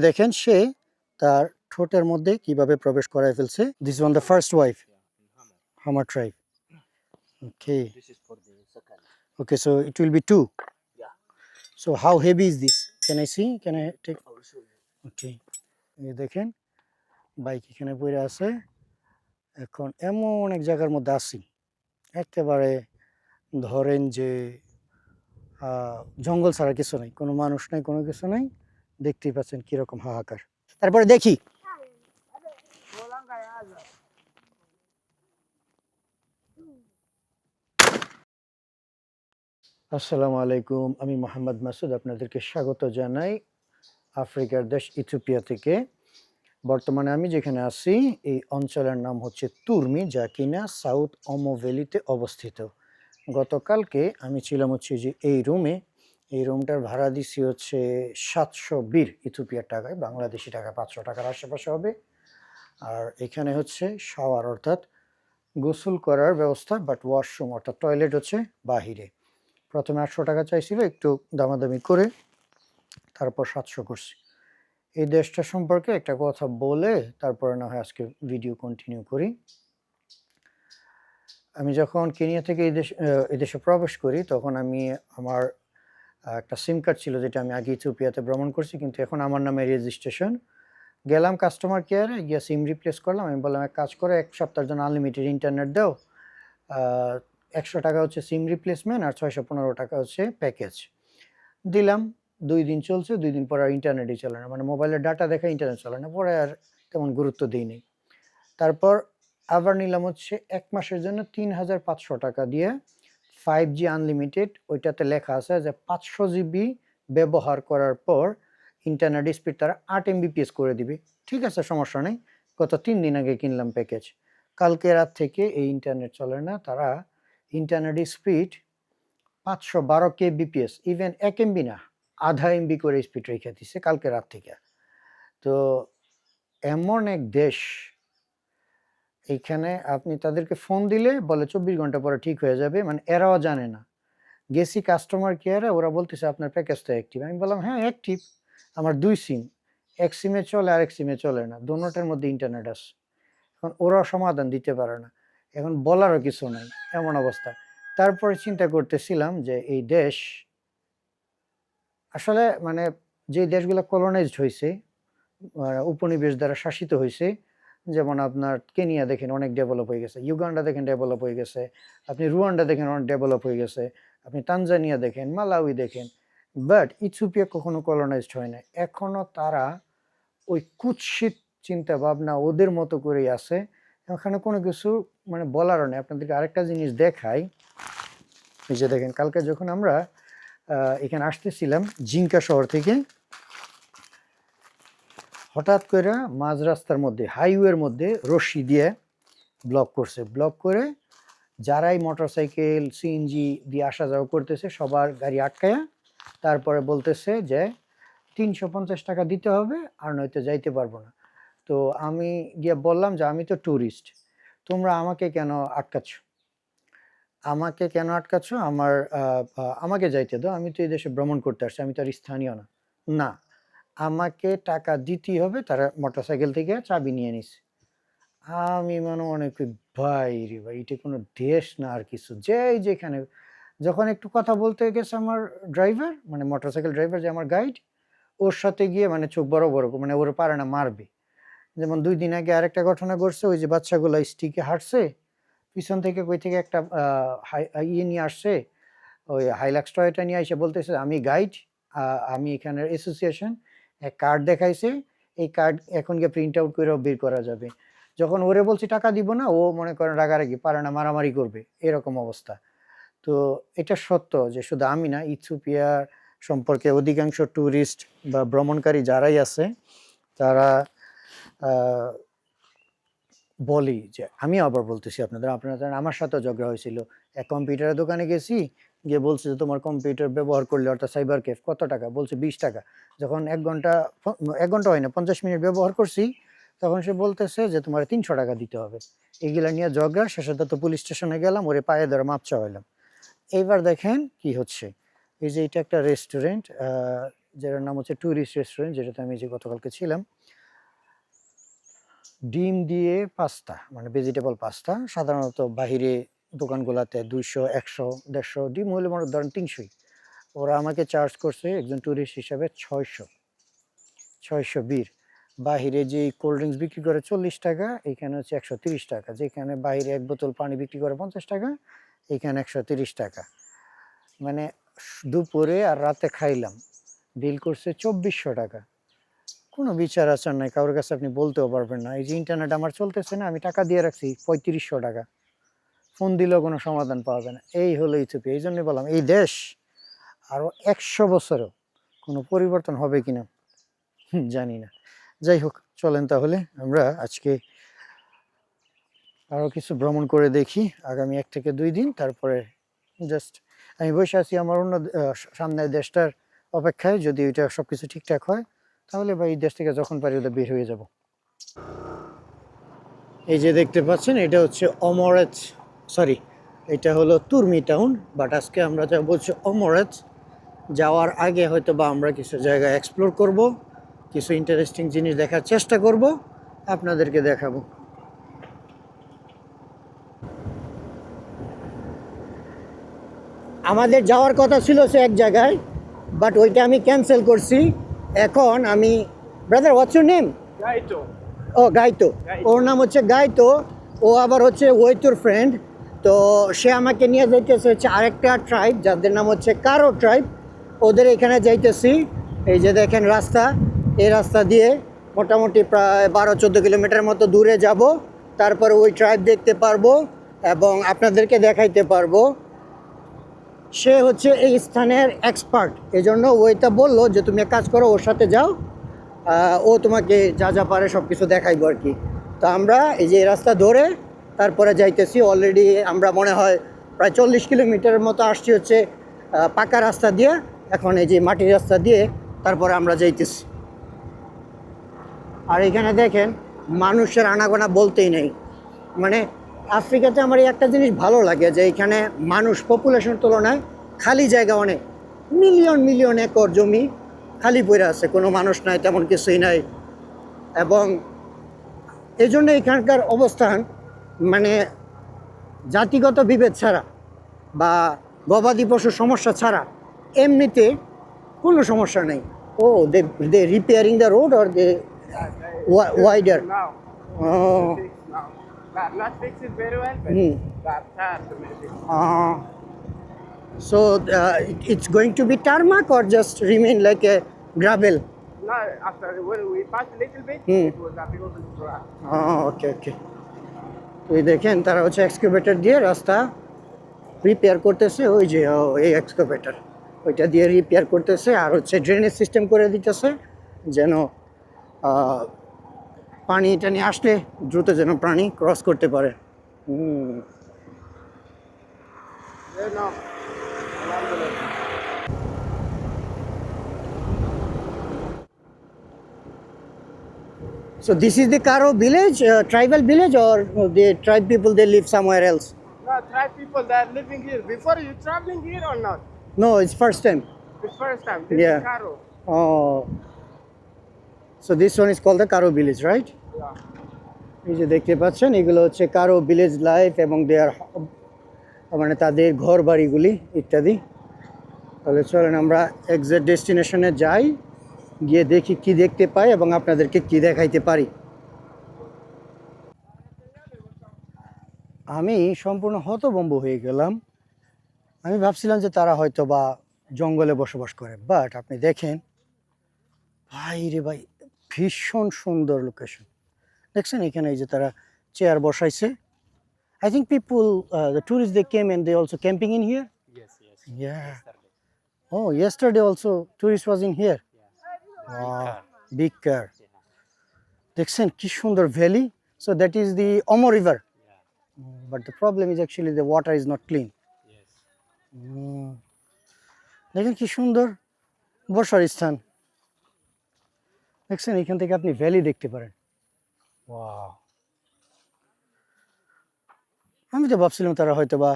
দেখেন সে তার ঠোঁটের মধ্যে কিভাবে প্রবেশ করায় ফেলছে। This one the first wife, Hamer tribe. Okay, okay, so it will be two. So how heavy is this? Can I see? Can I take? Okay, এই দেখেন বাইক এখানে পড়ে আছে। এখন এমন এক জায়গার মধ্যে আছি, একেবারে ধরেন যে জঙ্গল ছাড়া কিছু নাই, কোনো মানুষ নাই, কোনো কিছু নাই। দেখতেই পাচ্ছেন কিরকম হাহাকার। তারপরে দেখি আসসালামু আলাইকুম, আমি মোহাম্মদ মাসুদ, আপনাদেরকে স্বাগত জানাই আফ্রিকার দেশ ইথিওপিয়া থেকে। বর্তমানে আমি যেখানে আছি এই অঞ্চলের নাম হচ্ছে তুর্মি, যা কিনা সাউথ ওমো ভ্যালিতে অবস্থিত। গতকালকে আমি ছিলাম হচ্ছে যে এই রুমে। এই রুমটার ভাড়া দিছি হচ্ছে 700 বির, ইথিওপিয়ার টাকায়, বাংলাদেশি টাকা 500 টাকার আশেপাশে হবে। আর এখানে হচ্ছে শাওয়ার অর্থাৎ গোসল করার ব্যবস্থা, বাট ওয়াশরুম অর্থাৎ টয়লেট হচ্ছে বাহিরে। প্রথমে 800 টাকা চাইছিল, একটু দামাদামি করে তারপর 700 করছি। এই দেশটা সম্পর্কে একটা কথা বলে তারপরে না হয় আজকে ভিডিও কন্টিনিউ করি। আমি যখন কেনিয়া থেকে এই দেশে প্রবেশ করি তখন আমি আমার একটা সিম কার্ড ছিল, যেটা আমি আগে ইথিওপিয়াতে ভ্রমণ করছি, কিন্তু এখন আমার নামে রেজিস্ট্রেশন। গেলাম কাস্টমার কেয়ারে, গিয়ে সিম রিপ্লেস করলাম। আমি বললাম এক কাজ করে 1 সপ্তাহের জন্য আনলিমিটেড ইন্টারনেট দাও। 100 টাকা হচ্ছে সিম রিপ্লেসমেন্ট আর 615 টাকা হচ্ছে প্যাকেজ। দিলাম, 2 দিন চলছে, 2 দিন পর আর ইন্টারনেটই চলে না, মানে মোবাইলের ডাটা দেখা ইন্টারনেট চলে না। পরে আর তেমন গুরুত্ব দিইনি। তারপর আবার নিলাম হচ্ছে 1 মাসের জন্য 3500 টাকা দিয়ে 5G আনলিমিটেড। ওইটাতে লেখা আছে যে 500 জিবি ব্যবহার করার পর ইন্টারনেট স্পিড তারা 8 MBPS করে দিবে। ঠিক আছে, সমস্যা নেই। গত 3 দিন আগে কিনলাম প্যাকেজ। কালকে রাত থেকে এই ইন্টারনেট চলে না। তারা internet speed 512 kbps, even 1 MB না, আধা MB করে স্পিড রেখে দিচ্ছে কালকে রাত থেকে। তো এমন এক দেশ, এইখানে আপনি তাদেরকে ফোন দিলে বলে 24 ঘন্টা পরে ঠিক হয়ে যাবে, মানে এরাও জানে না। গেছি কাস্টমার কেয়ারে, ওরা বলতেছে আপনার প্যাকেজটা অ্যাক্টিভ। আমি বললাম হ্যাঁ অ্যাক্টিভ, আমার 2 সিম, এক সিমে চলে আরেক সিমে চলে না, দোনোটার মধ্যে ইন্টারনেট আছে। এখন ওরাও সমাধান দিতে পারে না, এখন বলারও কিছু নাই, এমন অবস্থা। তারপরে চিন্তা করতেছিলাম যে এই দেশ আসলে মানে যে দেশগুলো কলোনাইজড হয়েছে, উপনিবেশ দ্বারা শাসিত হয়েছে, যেমন আপনার কেনিয়া দেখেন অনেক ডেভেলপ হয়ে গেছে, ইউগান্ডা দেখেন ডেভেলপ হয়ে গেছে, আপনি রুয়ান্ডা দেখেন অনেক ডেভেলপ হয়ে গেছে, আপনি তানজানিয়া দেখেন, মালাউই দেখেন। বাট ইথিওপিয়া কখনো কলোনাইজড হয় না। এখনো তারা ওই কুৎসিত চিন্তা ভাবনা ওদের মতো করেই আছে। এখানে কোনো কিছু মানে বলারও নেই। আপনাদেরকে আরেকটা জিনিস দেখাই। এই যে দেখেন, কালকে যখন আমরা এখানে আসতেছিলাম জিঙ্কা শহর থেকে, হঠাৎ করে মাঝ রাস্তার মধ্যে, হাইওয়ের মধ্যে রশি দিয়ে ব্লক করছে। ব্লক করে যারাই মোটরসাইকেল সিএনজি দিয়ে আসা যাওয়া করতেছে সবার গাড়ি আটকায়া তারপরে বলতেছে যে 350 টাকা দিতে হবে, আর নয়তো যাইতে পারবো না। তো আমি গিয়ে বললাম যে আমি তো ট্যুরিস্ট, তোমরা আমাকে কেন আটকাচ্ছ? আমাকে কেন আটকাচ্ছ? আমাকে যাইতে দাও, আমি তো এই দেশে ভ্রমণ করতে আসছি, আমি তো আর স্থানীয় না। না, আমাকে টাকা দিতেই হবে। তারা মোটরসাইকেল থেকে চাবি নিয়ে নিছে। আমি মনে করি ভাই রে ভাই, এটা কোনো দেশ না আর কিছু। যেই যেখানে যখন একটু কথা বলতে গেছে আমার ড্রাইভার, মানে মোটরসাইকেল ড্রাইভার যে আমার গাইড, ওর সাথে গিয়ে মানে চোখ বড় বড়, মানে ওর পারে না, মারবে। যেমন 2 দিন আগে আরেকটা ঘটনা ঘটছে, ওই যে বাচ্চাগুলো স্টিকে হাঁটছে, পিছন থেকে কই থেকে একটা ইয়ে নিয়ে আসছে, ওই হাইলাক্স টয়োটা নিয়ে এসে বলতেছে আমি গাইড, আমি এখানের অ্যাসোসিয়েশন, এক কার্ড দেখাইছে, এই কার্ড এখন গিয়ে প্রিন্ট আউট করেও বের করা যাবে। যখন ওরে বলছি টাকা দিব না, ও মনে করেন রাগারাগি, পারে না, মারামারি করবে, এরকম অবস্থা। তো এটা সত্য যে শুধু আমি না, ইথিওপিয়া সম্পর্কে অধিকাংশ ট্যুরিস্ট বা ভ্রমণকারী যারাই আছে তারা বলি যে, আমি আবার বলতেছি আপনাদের, আপনারা জানেন আমার সাথেও ঝগড়া হয়েছিল। এক কম্পিউটারের দোকানে গেছি, গিয়ে বলছে যে তোমার কম্পিউটার ব্যবহার করলে অর্থাৎ সাইবার ক্যাফে কত টাকা, বলছে 20 টাকা। যখন 1 ঘন্টা হয় না, 50 মিনিট ব্যবহার করছি, তখন সে বলতেছে যে তোমার 300 টাকা দিতে হবে। এগুলা নিয়ে ঝগড়া, শেষে তো পুলিশ স্টেশনে গেলাম, ওরে পায়ে ধরে মাপ চাওয়াইলাম। এইবার দেখেন কি হচ্ছে। এই যে এটা একটা রেস্টুরেন্ট, যেটার নাম হচ্ছে ট্যুরিস্ট রেস্টুরেন্ট, যেটাতে আমি যে গতকালকে ছিলাম। ডিম দিয়ে পাস্তা, মানে ভেজিটেবল পাস্তা। সাধারণত বাহিরে দোকানগুলোতে 200, 100, 150 ডিম হলে মনে ধরেন 300। ওরা আমাকে চার্জ করছে একজন ট্যুরিস্ট হিসাবে 600 বীর। বাহিরে যে কোল্ড ড্রিঙ্কস বিক্রি করে 40 টাকা, এখানে হচ্ছে 130 টাকা। যেখানে বাইরে এক বোতল পানি বিক্রি করে 50 টাকা, এখানে 130 টাকা। মানে দুপুরে আর রাতে খাইলাম, বিল করছে 2400 টাকা। কোনো বিচার আচার নাই, কারোর কাছে আপনি বলতেও পারবেন না। এই যে ইন্টারনেট আমার চলতেছে না, আমি টাকা দিয়ে রাখছি 3500 টাকা, ফোন দিলেও কোনো সমাধান পাওয়া যায় না। এই হলো ইথিওপিয়া। এই জন্যই বললাম এই দেশ আরো 100 বছরেও কোনো পরিবর্তন হবে কিনা জানি না। যাই হোক, চলেন তাহলে আমরা আজকে আরো কিছু ভ্রমণ করে দেখি আগামী 1 থেকে 2 দিন। তারপরে জাস্ট আমি বসে আছি আমার অন্য সামনের দেশটার অপেক্ষায়। যদি এটা সবকিছু ঠিকঠাক হয় তাহলে বা এই দেশ থেকে যখন পারি ওদের বের হয়ে যাব। এই যে দেখতে পাচ্ছেন, এটা হচ্ছে অমরেত, সরি এটা হলো তুর্মি টাউন, বাট আজকে আমরা যা বলছি অমরেত। যাওয়ার আগে হয়তো বা আমরা কিছু জায়গা এক্সপ্লোর করব, কিছু ইন্টারেস্টিং জিনিস দেখার চেষ্টা করব, আপনাদেরকে দেখাবো। আমাদের যাওয়ার কথা ছিল সে এক জায়গায়, বাট ওইটা আমি ক্যান্সেল করছি। এখন আমি, brother what's your name? Gaito. ও গাইতো, ওর নাম হচ্ছে গাইতো। ও আবার হচ্ছে ওয়েতুর ফ্রেন্ড। তো সে আমাকে নিয়ে যাইতেছে হচ্ছে আরেকটা ট্রাইব, যাদের নাম হচ্ছে কারো ট্রাইব। ওদের এখানে যাইতেছি। এই যে দেখেন রাস্তা, এই রাস্তা দিয়ে মোটামুটি প্রায় 12-14 কিলোমিটার মতো দূরে যাব। তারপরে ওই ট্রাইব দেখতে পারবো এবং আপনাদেরকে দেখাইতে পারবো। সে হচ্ছে এই স্থানের এক্সপার্ট, এই জন্য ওইটা বললো যে তুমি এক কাজ করো, ওর সাথে যাও, ও তোমাকে যা যা পারে সব কিছু দেখাইবো আর কি। তো আমরা এই যে রাস্তা ধরে তারপরে যাইতেছি। অলরেডি আমরা মনে হয় প্রায় 40 কিলোমিটারের মতো আসছি হচ্ছে পাকা রাস্তা দিয়ে। এখন এই যে মাটির রাস্তা দিয়ে তারপরে আমরা যাইতেছি। আর এখানে দেখেন মানুষের আনাগোনা বলতেই নেই। মানে আফ্রিকাতে আমার এই একটা জিনিস ভালো লাগে যে এখানে মানুষ পপুলেশনের তুলনায় খালি জায়গা অনেক, মিলিয়ন মিলিয়ন একর জমি খালি পড়ে আছে, কোনো মানুষ নাই, তেমন কিছুই নাই। এবং এই জন্য এখানকার অবস্থান মানে জাতিগত বিভেদ ছাড়া বা গবাদি পশুর সমস্যা ছাড়া এমনিতে কোনো সমস্যা নেই। Oh they repairing the road or they wider? Now. Oh. Fix now. But not fix it very well, but that has to make it. So it's going to be tarmac or just remain like a gravel? Now, after when we passed a little bit, it was a beautiful grass. ওকে ওকে। এই দেখেন তারা হচ্ছে excavator দিয়ে রাস্তা repair করতেছে। ওই যে এই এক্সকাভেটর ওইটা দিয়ে রিপেয়ার করতেছে, আর হচ্ছে ড্রেনেজ সিস্টেম করে দিতেছে যেন পানি টানি আসলে দ্রুত যেন প্রাণী ক্রস করতে পারে। There now. Alhamdulillah. So this is the Karo village, tribal village, or the tribe people they live somewhere else? No, try people that are living here. Before you traveling here or not? No, it's first time. It's first time. This Yeah. is Karo. Oh, so this one is called the Karo village, right? Yeah. এই যে দেখতে পাচ্ছেন এগুলো হচ্ছে কারো village life এবং দেয়ার মানে তাদের ঘর বাড়িগুলি ইত্যাদি। তাহলে চলেন আমরা এক্সাক্ট ডেস্টিনেশনে যাই, গিয়ে দেখি কি দেখতে পাই এবং আপনাদেরকে কি দেখাইতে পারি। আমি সম্পূর্ণ হতভম্ব হয়ে গেলাম। আমি ভাবছিলাম যে তারা হয়তো বা জঙ্গলে বসবাস করে, বাট আপনি দেখেন ভাই রে ভাই, ভীষণ সুন্দর লোকেশন। দেখছেন এখানে এই যে তারা চেয়ার বসাইছে। I think people, the tourists, they came and they also camping in here. Yes, yes. Yeah. Oh, yesterday also tourist was in here. Wow, big car. দেখছেন কি সুন্দর valley. So that is the Omo River. But the problem is actually the water is not clean. Yes. দেখেন কি সুন্দর বসার স্থান। দেখছেন এখান থেকে আপনি ভ্যালি দেখতে পারেন। ওয়াও, আমি তো ভাবছিলাম তারা হয়তো বা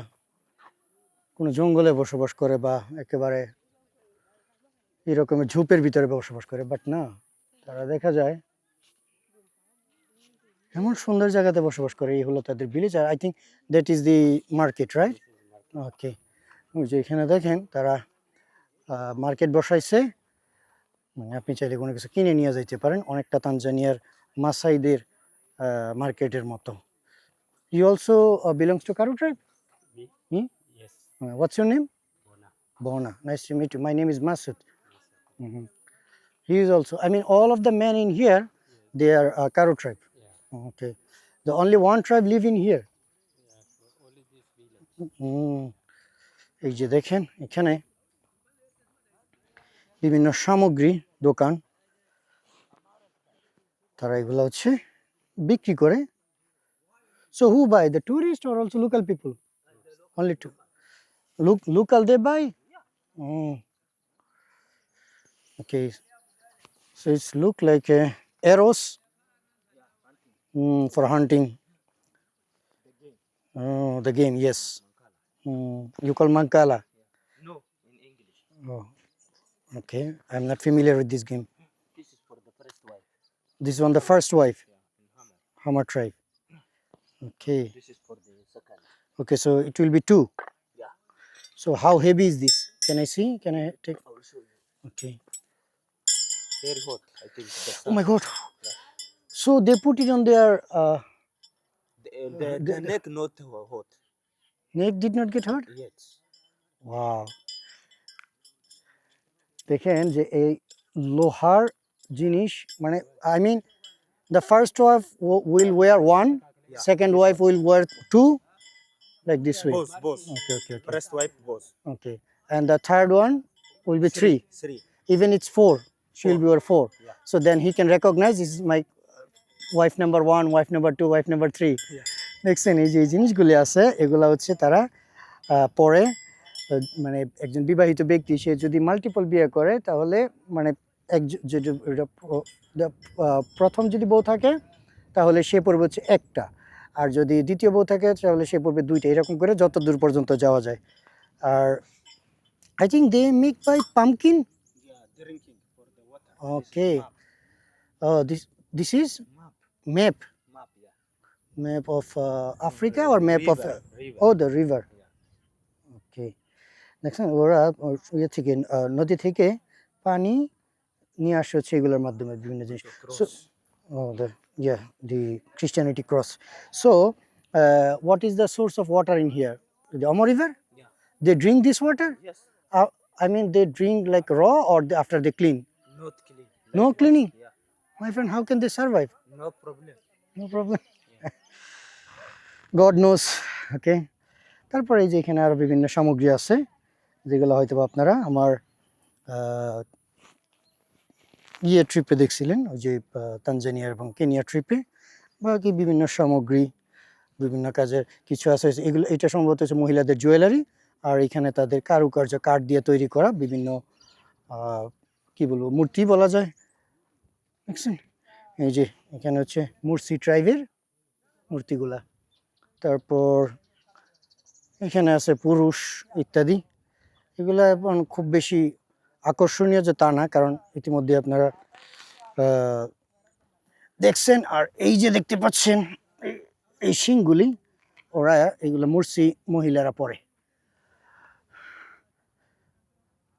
কোনো জঙ্গলে বসবাস করে বা একেবারে এরকমের ঝোপের ভিতরে বসবাস করে, বাট না, তারা দেখা যায় এমন সুন্দর জায়গাতে বসবাস করে। এই হলো তাদের ভিলেজ। আর I think that is the market, right? Okay, ওই যে এখানে দেখেন তারা মার্কেট বসাইছে, মানে আপনি চাইলে কোনো কিছু কিনে নিয়ে যাইতে পারেন, অনেকটা তানজানিয়ার মাসাইদের মার্কেটের মতো। ইউ অলসো বিলংস টু কারু tribe? Me? Hmm? Yes. What's your name? Bona. Bona. Nice to meet you. My name is Masud. Mhm. He is also, I mean, all of the men in here, they are Karo tribe. Yeah. Okay. The only one tribe live in here. Yeah. Only this village. এই যে দেখেন এখানে বিভিন্ন সামগ্রী দোকান, তারা এগুলো হচ্ছে বিক্রি করে। So who buy? The tourists or also local people? Only two. Local they buy? Okay. So it's look like a arrows for hunting. Oh, the game, yes. You call Mankala? No, in English. Oh, okay. I'm not familiar with this game. This is for the first wife. This one, the first wife, Yeah, in Hammer. Hammer tribe. Okay. This is for the second. Okay, so it will be two. Yeah. So how heavy is this? Can I see? Can I take? I will show you. Okay. Very hot, I think. Oh my God. So they put it on their The neck not hot. neck, did not get hurt? Yes. Wow. দেখেন যে এই লোহার জিনিস, মানে I mean the first wife will wear one, second wife will wear two, like this way. Boss. Okay. First wife, boss. Okay. And the third one will be three. Three. Even it's four. She will be wear four. Yeah. So then he can recognize this is my wife number one, wife number two, wife number three. দেখছেন এই যে এই জিনিসগুলি আছে, এগুলা হচ্ছে তারা পরে মানে একজন বিবাহিত ব্যক্তি সে যদি মাল্টিপল বিয়ে করে তাহলে মানে প্রথম যদি বউ থাকে তাহলে সে পড়বে হচ্ছে একটা, আর যদি দ্বিতীয় বউ থাকে তাহলে সে পড়বে দুইটা, এরকম করে যত দূর পর্যন্ত যাওয়া যায়। আর I think they make by pumpkin. Yeah, drinking for the water. Okay. This is Map. map. Map, yeah. Map of Africa or map of River. oh the river. Yeah. Okay. দেখছেন ওরা ইয়ে থেকে নদী থেকে পানি নিয়ে আসে হচ্ছে এগুলোর মাধ্যমে বিভিন্ন জিনিস। So, oh, the Christianity cross. So, what is the source of water in here? The Omo River? Yeah. They drink this water? Yes. I mean, they drink like raw or after they clean? Not clean. No cleaning? Yeah. My friend, how can they survive? No problem. No problem. God knows. Okay. তারপরে এই যে এখানে আরো বিভিন্ন সামগ্রী আছে যেগুলো হয়তো আপনারা আমার ট্রিপে দেখছিলেন, ওই যে তানজানিয়া এবং কেনিয়া ট্রিপে। বাকি বিভিন্ন সামগ্রী বিভিন্ন কাজের কিছু আছে, এগুলো এটা সম্ভবত হচ্ছে মহিলাদের জুয়েলারি, আর এখানে তাদের কারুকার্য কাঠ দিয়ে তৈরি করা বিভিন্ন কি বলবো মূর্তি বলা যায়, দেখছেন? এই যে এখানে হচ্ছে মুরসি ট্রাইবের মূর্তিগুলা। তারপর এখানে আছে পুরুষ ইত্যাদি। এগুলা খুব বেশি আকর্ষণীয় যে তা না, কারণ ইতিমধ্যে আপনারা দেখছেন। আর এই যে দেখতে পাচ্ছেন এই শিংগুলি, ওরা এগুলো মুরসি মহিলারা পরে।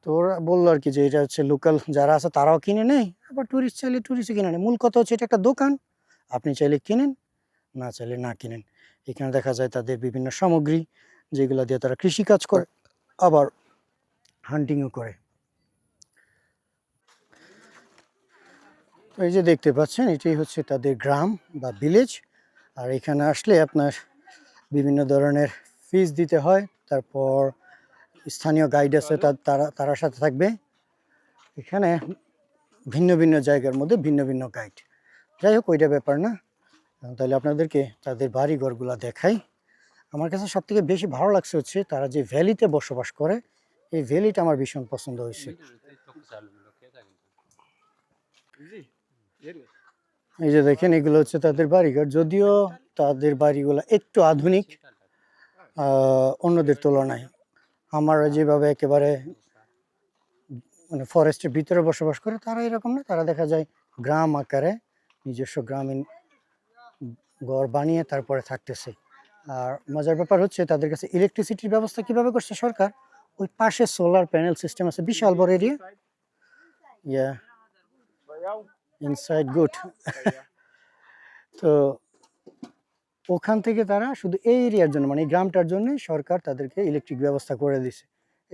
তো ওরা বললো আর কি যে এটা হচ্ছে লোকাল যারা আছে তারাও কিনে নেয়, আবার টুরিস্ট চাইলে টুরিস্টও কিনে নেয়। মূল কথা হচ্ছে এটা একটা দোকান, আপনি চাইলে কিনেন, না চাইলে না কিনেন। এখানে দেখা যায় তাদের বিভিন্ন সামগ্রী যেগুলো দিয়ে তারা কৃষিকাজ করে, আবার হান্টিংও করে। তো এই যে দেখতে পাচ্ছেন এটাই হচ্ছে তাদের গ্রাম বা ভিলেজ। আর এখানে আসলে আপনার বিভিন্ন ধরনের ফিস দিতে হয়, তারপর স্থানীয় গাইড আছে তারা সাথে থাকবে। এখানে ভিন্ন ভিন্ন জায়গার মধ্যে ভিন্ন ভিন্ন গাইড। যাই হোক, ওইটা ব্যাপার না। তাহলে আপনাদেরকে তাদের বাড়ি ঘরগুলা দেখাই। আমার কাছে সব থেকে বেশি ভালো লাগছে হচ্ছে তারা যে ভ্যালিতে বসবাস করে, এই ভ্যালিটা আমার ভীষণ পছন্দ হয়েছে। এই যে দেখেন এগুলো হচ্ছে তাদের বাড়িঘর, যদিও তাদের বাড়িগুলো একটু আধুনিক অন্যদের তুলনায়। আমরা যেভাবে একেবারে মানে ফরেস্টের ভিতরে বসবাস করে, তারা এরকম না, তারা দেখা যায় গ্রাম আকারে নিজস্ব গ্রামীণ ঘর বানিয়ে তারপরে থাকতেছে। আর মজার ব্যাপার হচ্ছে তাদের কাছে ইলেকট্রিসিটির ব্যবস্থা কিভাবে করছে সরকার, ওই পাশে সোলার প্যানেল সিস্টেম আছে, বিশাল বড় এরিয়া। ইয়া ইনসাইড গুড। তো ওখান থেকে তারা শুধু এই এরিয়ার জন্য, মানে এই গ্রামটার জন্য সরকার তাদেরকে ইলেকট্রিক ব্যবস্থা করে দিছে,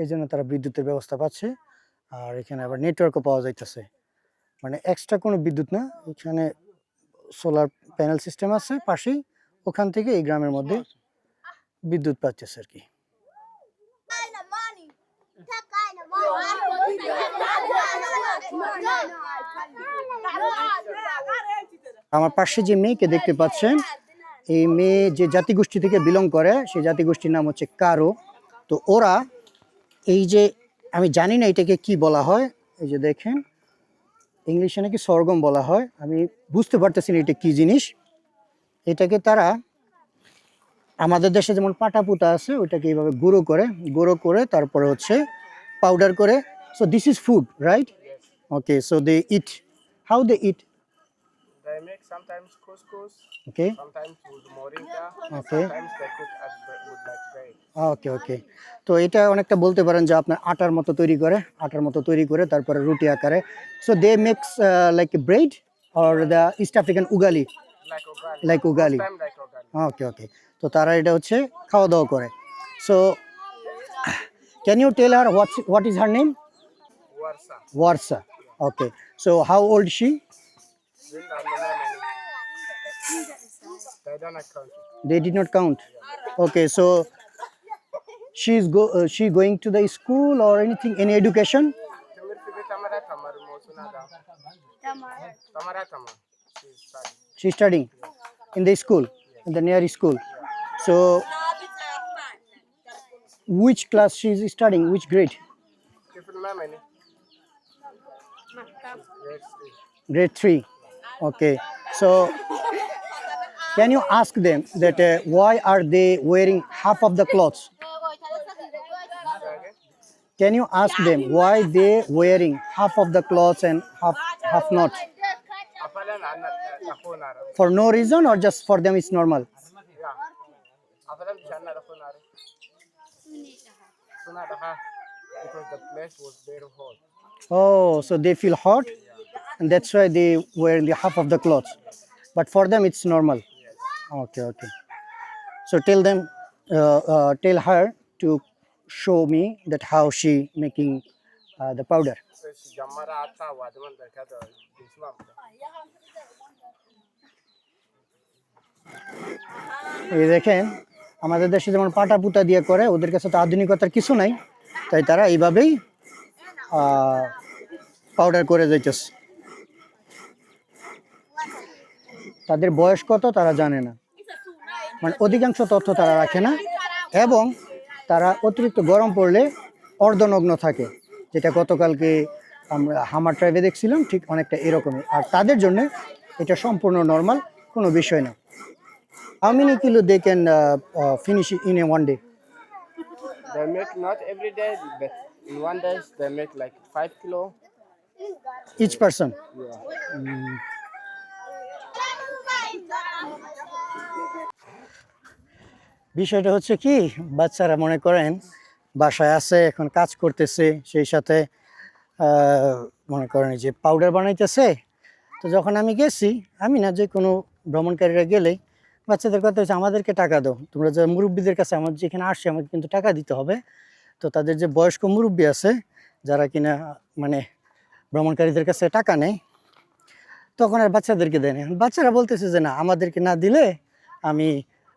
এই জন্য তারা বিদ্যুতের ব্যবস্থা পাচ্ছে। আর এখানে আবার নেটওয়ার্কও পাওয়া যাইতেছে, মানে এক্সট্রা কোনো বিদ্যুৎ না, এখানে সোলার প্যানেল সিস্টেম আছে পাশেই, ওখান থেকে এই গ্রামের মধ্যে বিদ্যুৎ পাচ্ছে আর কি। আমার পাশে যে মেয়েকে দেখতে পাচ্ছেন, এই মেয়ে যে জাতিগোষ্ঠী থেকে বিলং করে, সেই জাতিগোষ্ঠীর নাম হচ্ছে কারো। তো ওরা এই যে, আমি জানি না এটাকে কি বলা হয়, এই যে দেখেন ইংলিশে নাকি সরগম বলা হয়, আমি বুঝতে পারতেছি না এটা কি জিনিস। এটাকে তারা আমাদের দেশে যেমন পাটা পুতা আছে, ওইটাকে এইভাবে গুঁড়ো করে তারপরে হচ্ছে পাউডার করে। So this is food, right? Okay, so they eat, how they eat? They make sometimes couscous, okay sometimes with moringa, Okay. sometimes they cook as with like bread. Okay okay. তো এটা অনেকটা বলতে পারেন যে আপনার আটার মতো তৈরি করে তারপরে রুটি আকারে। So they makes like bread or the East African ugali, Like ugali. Like ugali. Most time like ugali. Okay okay. তো তারা এটা হচ্ছে খাওয়া দাওয়া করে। So can you tell her what is her name? Warsa. Warsa. Okay, so how old she? Then I don't know many. They don't account it. They did not count. Okay, so she going to the school or anything, any education? Tumir tibi tamara tamar mosuna da. Tamara tamar. She's studying. She's studying in the school, in the near school. So which class she is studying, which grade? Kifil ma many. Grade three. Grade 3. Okay, so can you ask them that why are they wearing half of the clothes? Say again? Can you ask them why they wearing half of the clothes and half not? Apalan anna takunara. For no reason or just for them it's normal? Yeah. Apalan janna takunara. Suna daha. Because the place was very hot. Oh, so they feel hot and that's why they wear the half of the clothes. But for them it's normal. Okay, okay. So tell them, tell her to show me that how she making the powder. So she jamara ata wadman da kada islam. এই দেখেন আমাদের দেশে যেমন পাটা পুতা দিয়ে করে, ওদের কাছে তো আধুনিকতার কিছু নাই, তাই তারা এইভাবেই পাউডার করে যাইতেছে। তাদের বয়স কত তারা জানে না, মানে অধিকাংশ তথ্য তারা রাখে না, এবং তারা অতিরিক্ত গরম পড়লে অর্ধনগ্ন থাকে, যেটা গতকালকে আমরা হামার ট্রাইবে দেখছিলাম, ঠিক অনেকটা এরকমই। আর তাদের জন্য এটা সম্পূর্ণ নর্মাল, কোনো বিষয় না। How many kilo they can finish in a one day? They make not every day, but in one day they make like 5 kilo. Each person? Yeah. বিষয়টা হচ্ছে কি, বাচ্চারা মনে করেন বাসায় আছে, এখন কাজ করতেছে, সেই সাথে মনে করেন যে পাউডার বানাইতেছে। তো যখন আমি গেছি, আমি না যে কোনো ভ্রমণকারীরা গেলেই বাচ্চাদের কথা হচ্ছে আমাদেরকে টাকা দাও, তোমরা যে মুরব্বীদের কাছে আমার যেখানে আসছে আমাকে কিন্তু টাকা দিতে হবে। তো তাদের যে বয়স্ক মুরব্বী আছে যারা কিনা মানে ভ্রমণকারীদের কাছে টাকা নেয়, তখন আর বাচ্চাদেরকে দেয় না। বাচ্চারা বলতেছে যে না, আমাদেরকে না দিলে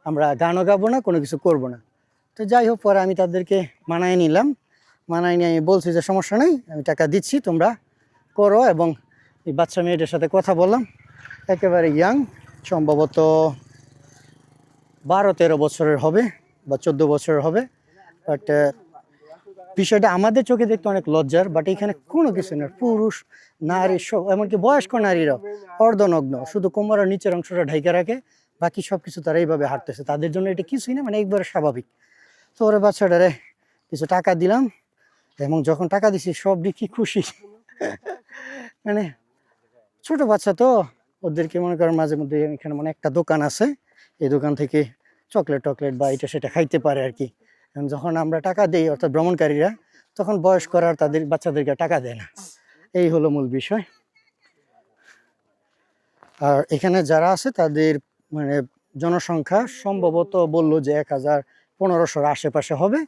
আমরা গানও গাবো না, কোনো কিছু করব না। তো যাই হোক, পরে আমি তাদেরকে মানায় নিলাম, মানায় নিয়ে আমি বলছি যে সমস্যা নেই, আমি টাকা দিচ্ছি, তোমরা করো। এবং এই বাচ্চা মেয়েদের সাথে কথা বললাম, একেবারে ইয়াং, সম্ভবত 12-13 বছরের হবে বা 14 বছরের হবে। বাট বিষয়টা আমাদের চোখে দেখতে অনেক লজ্জার, বাট এখানে কোনো কিছু না, পুরুষ নারী সব, এমনকি বয়স্ক নারীরাও অর্ধনগ্ন, শুধু কোমরের নিচের অংশটা ঢাইকা রাখে, বাকি সব কিছু তারা এইভাবে হাঁটতেছে। তাদের জন্য এটা কিছুই না, মানে একবারে স্বাভাবিক। তো ওরা বাচ্চাটারে কিছু টাকা দিলাম, এবং যখন টাকা দিছি সবই কি খুশি। মানে ছোট বাচ্চা তো, ওদেরকে মনে করেন মাঝে মধ্যে এখানে মানে একটা দোকান আছে, এই দোকান থেকে চকলেট টকলেট বা এটা সেটা খাইতে পারে আর কি। এবং যখন আমরা টাকা দিই অর্থাৎ ভ্রমণকারীরা, তখন বয়স্করা আর তাদের বাচ্চাদেরকে টাকা দেয় না। এই হলো মূল বিষয়। আর এখানে যারা আছে তাদের মানে জনসংখ্যা সম্ভবত বললো যে 1000-1500 আশেপাশে হবে।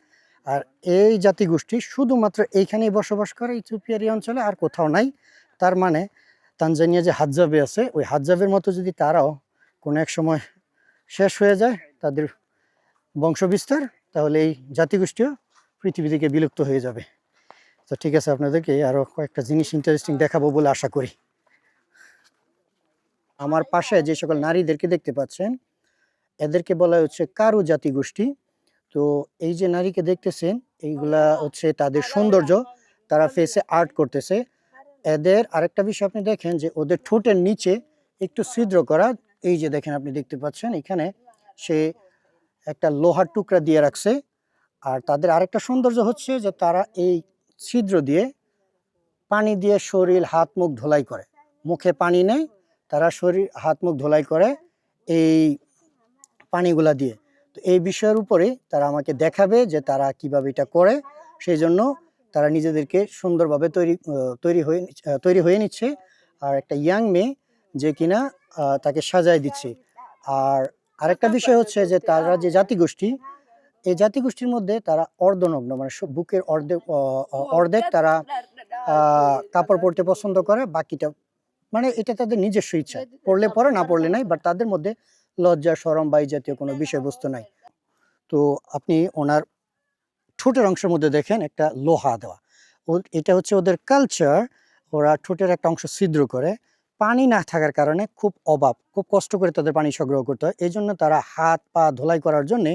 আর এই জাতিগোষ্ঠী শুধুমাত্র এইখানেই বসবাস করে, ইথিওপিয়ার এই অঞ্চলে, আর কোথাও নাই। তার মানে তানজানিয়া যে হাদজাবে আছে, ওই হাদজাবের মতো যদি তারাও কোনো এক সময় শেষ হয়ে যায় তাদের বংশবিস্তার, তাহলে এই জাতিগোষ্ঠীও পৃথিবী থেকে বিলুপ্ত হয়ে যাবে। তো ঠিক আছে, আপনাদেরকে আরও কয়েকটা জিনিস ইন্টারেস্টিং দেখাবো বলে আশা করি। আমার পাশে যে সকল নারীদেরকে দেখতে পাচ্ছেন, এদেরকে বলা হচ্ছে কারু জাতিগোষ্ঠী। তো এই যে নারীকে দেখতেছেন, এইগুলা হচ্ছে তাদের সৌন্দর্য, তারা ফেসে আর্ট করতেছে। এদের আরেকটা বিষয় আপনি দেখেন যে ওদের ঠোঁটের নিচে একটু ছিদ্র করা, এই যে দেখেন আপনি দেখতে পাচ্ছেন এখানে সে একটা লোহার টুকরা দিয়ে রাখছে। আর তাদের আরেকটা সৌন্দর্য হচ্ছে যে তারা এই ছিদ্র দিয়ে পানি দিয়ে শরীর হাত মুখ ধোলাই করে। মুখে পানি নেই, তারা শরীর হাত মুখ ধোলাই করে এই পানিগুলা দিয়ে। তো এই বিষয়ের উপরে তারা আমাকে দেখাবে যে তারা কিভাবে এটা করে। সেই জন্য তারা নিজেদেরকে সুন্দরভাবে তৈরি হয়ে নিচ্ছে। আর একটা ইয়াং মেয়ে যে কিনা তাকে সাজায় দিচ্ছে। আর আরেকটা বিষয় হচ্ছে যে তারা যে জাতিগোষ্ঠী, এই জাতিগোষ্ঠীর মধ্যে তারা অর্ধনগ্ন, মানে বুকের অর্ধেক তারা কাপড় পরতে পছন্দ করে, বাকিটা মানে এটা তাদের নিজস্ব ইচ্ছা, পড়লে পরে না পড়লে নাই, বাট তাদের মধ্যে লজ্জা শরম বা এই জাতীয় কোনো বিষয়বস্তু নাই। তো আপনি ওনার ঠোঁটের অংশের মধ্যে দেখেন একটা লোহা দেওয়া, এটা হচ্ছে ওদের কালচার। ওরা ঠোঁটের একটা অংশ ছিদ্র করে, পানি না থাকার কারণে খুব অভাব, খুব কষ্ট করে তাদের পানি সংগ্রহ করতে হয়। এই জন্য তারা হাত পা ধোলাই করার জন্যে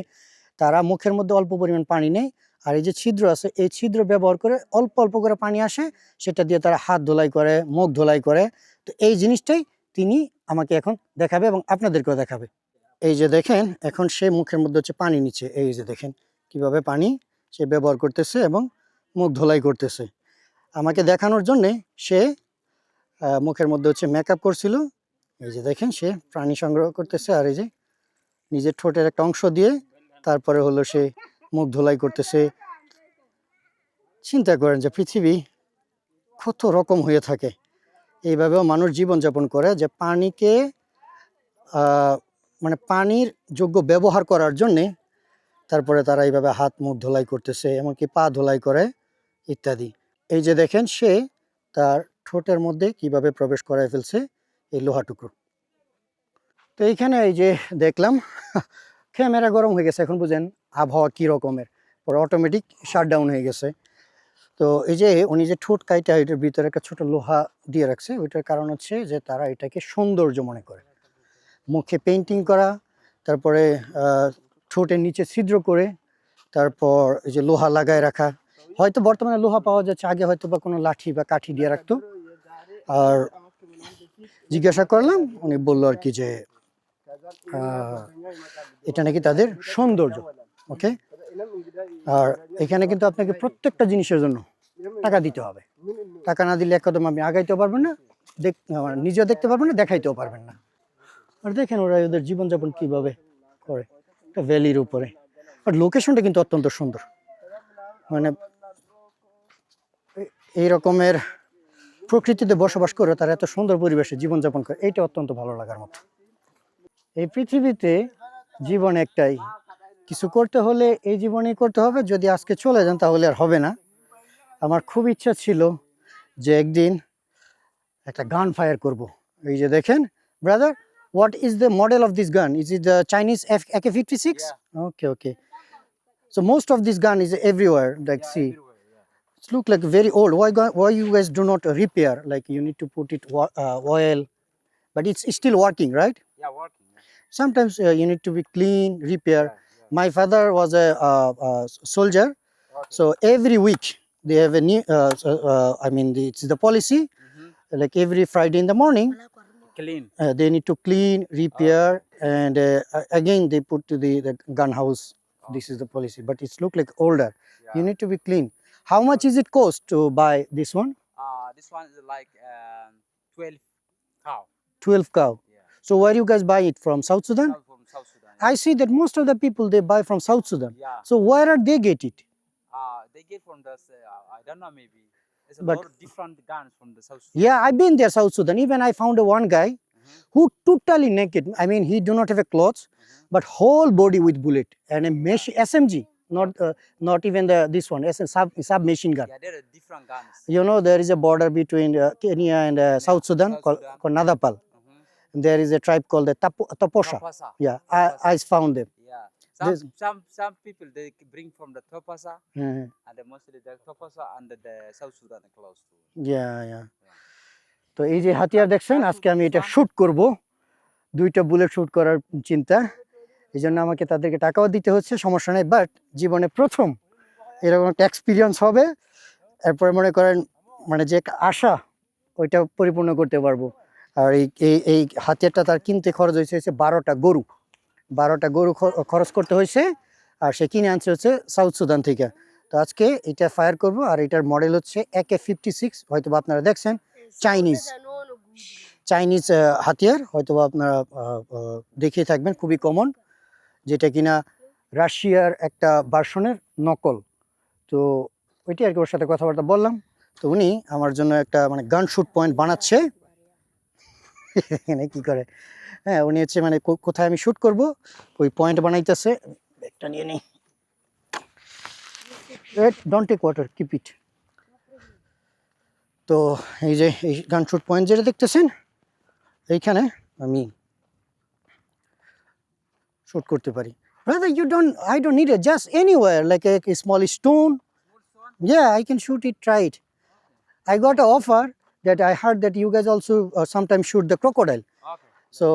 তারা মুখের মধ্যে অল্প পরিমাণ পানি নেয়, আর এই যে ছিদ্র আছে এই ছিদ্র ব্যবহার করে অল্প অল্প করে পানি আসে, সেটা দিয়ে তারা হাত ধোলাই করে, মুখ ধোলাই করে। তো এই জিনিসটাই তিনি আমাকে এখন দেখাবে এবং আপনাদেরকেও দেখাবে। এই যে দেখেন এখন সে মুখের মধ্যে হচ্ছে পানি নিচ্ছে, এই যে দেখেন কিভাবে পানি সে ব্যবহার করতেছে এবং মুখ ধোলাই করতেছে আমাকে দেখানোর জন্যে। সে মুখের মধ্যে হচ্ছে মেকআপ করছিল, এই যে দেখেন সে পানি সংগ্রহ করতেছে, আর এই যে নিজের ঠোঁটের একটা অংশ দিয়ে তারপরে হলো সে মুখ ধোলাই করতেছে। চিন্তা করেন যে পৃথিবী কত রকম হয়ে থাকে, এইভাবেও মানুষ জীবনযাপন করে যে পানিকে মানে পানির যোগ্য ব্যবহার করার জন্যে তারপরে তারা এইভাবে হাত মুখ ধোলাই করতেছে, এমনকি পা ধোলাই করে ইত্যাদি। এই যে দেখেন সে তার ঠোঁটের মধ্যে কিভাবে প্রবেশ করায় ফেলছে এই লোহা টুকরো। তো এইখানে এই যে দেখলাম ক্যামেরা গরম হয়ে গেছে, এখন বুঝেন আবহাওয়া কী রকমের, পরে অটোমেটিক শাটডাউন হয়ে গেছে। তো এই যে উনি যে ঠোঁট কাইটা এটার ভিতরে একটা ছোট লোহা দিয়ে রাখছে, ওইটার কারণ হচ্ছে যে তারা এটাকে সৌন্দর্য মনে করে। মুখে পেইন্টিং করা, তারপরে ঠোঁটের নিচে ছিদ্র করে, তারপর এই যে লোহা লাগায় রাখা। হয়তো বর্তমানে লোহা পাওয়া যাচ্ছে, আগে হয়তো বা কোনো লাঠি বা কাঠি দিয়ে রাখতো। আর জিজ্ঞাসা করলাম, উনি বললো আর কি যে এটা নাকি তাদের সৌন্দর্য। ওকে, আর এখানে কিন্তু আপনাকে প্রত্যেকটা জিনিসের জন্য টাকা দিতে হবে। টাকা না দিলে এক কদম আপনি আগাইতেও পারবেন না, নিজেও দেখতে পারবেন না, দেখাইতেও পারবেন না। আর দেখেন ওরা ওদের জীবনযাপন কিভাবে করে, একটা ভ্যালির উপরে। আর লোকেশনটা কিন্তু অত্যন্ত সুন্দর, মানে এই রকমের প্রকৃতিতে বসবাস করে তারা এত সুন্দর পরিবেশে জীবনযাপন করে, এইটা অত্যন্ত ভালো লাগার মতো। এই পৃথিবীতে জীবন একটাই, কিছু করতে হলে এই জীবনেই করতে হবে। যদি আজকে চলে যান তাহলে আর হবে না। আমার খুব ইচ্ছা ছিল যে একদিন একটা গান ফায়ার করব। এই যে দেখেন brother, what is the model of this gun? Is it the Chinese AK-56? Yeah. Okay. So most of this gun is everywhere, like see. It look like very old. Why you guys do not repair? Like you need to put it oil, but it's still working, right? Yeah, working. Sometimes you need to be clean, repair. My father was a soldier, so every week they have a new. It's the policy. Like every Friday in the morning, Clean. they need to clean, repair, and again they put to the gun house. This is the policy, but it's look like older. You need to be clean. How much is it cost to buy this one? This one is like 12 cow. 12 cow. Yeah. So where you guys buy it from? South Sudan? Cow from South Sudan. Yeah. I see that most of the people they buy from South Sudan. Yeah. So where are they get it? They get from the I don't know, maybe. There's a But- lot of different guns from the South Sudan. Yeah, I've been there, South Sudan. Even I found a one guy Mhm. who totally naked. I mean, he do not have a clothes, but whole body with bullet and a SMG. Not even this one, submachine gun. Yeah, there are different guns. You know, there is a border between Kenya and South Sudan South called, Sudan. called Nadapal. Mhm. There is a tribe called the Toposha. Topasa. Yeah, Topasa. I found them. Yeah. This- Some people they bring from the Topasa Mhm. and mostly the Topasa and the South Sudan are close to. Yeah. তো এই যে হাতিয়ার দেখছেন আজকে আমি এটা shoot করব, 2টা বুলেট শুট করার চিন্তা, এই জন্য আমাকে তাদেরকে টাকাও দিতে হচ্ছে, সমস্যা নেই, বাট জীবনে প্রথম এরকম একটা এক্সপিরিয়েন্স হবে, এরপরে মনে করেন মানে যে আশা ওইটা পরিপূর্ণ করতে পারবো। আর এই হাতিয়ারটা তার কিনতে খরচ হয়েছে 12টা গরু, 12টা গরু খরচ করতে হয়েছে, আর সে কিনে আনছে হচ্ছে সাউথ সুদান থেকে। তো আজকে এটা ফায়ার করব, আর এটার মডেল হচ্ছে AK-56, হয়তো আপনারা দেখছেন, চাইনিজ হাতিয়ার, হয়তো আপনারা দেখিয়ে থাকবেন, খুবই কমন, যেটা কিনা রাশিয়ার একটা ভার্সনের নকল। তো ওইটি আর কি ওর সাথে কথাবার্তা বললাম, তো উনি আমার জন্য একটা মানে গান শুট পয়েন্ট বানাচ্ছে। এখানে কি করে, হ্যাঁ উনি হচ্ছে মানে কোথায় আমি শুট করব ওই পয়েন্ট বানাইতেছে। একটা নিয়ে নিই, don't take water, keep it. তো এই যে এই গান শুট পয়েন্ট যেটা দেখতেছেন, এইখানে আমি শুট করতে পারি। Brother, I don't need it, just anywhere, like a small stone. Yeah, I can shoot it, try it. I got an offer that I heard that you guys also sometimes shoot the crocodile. Okay. So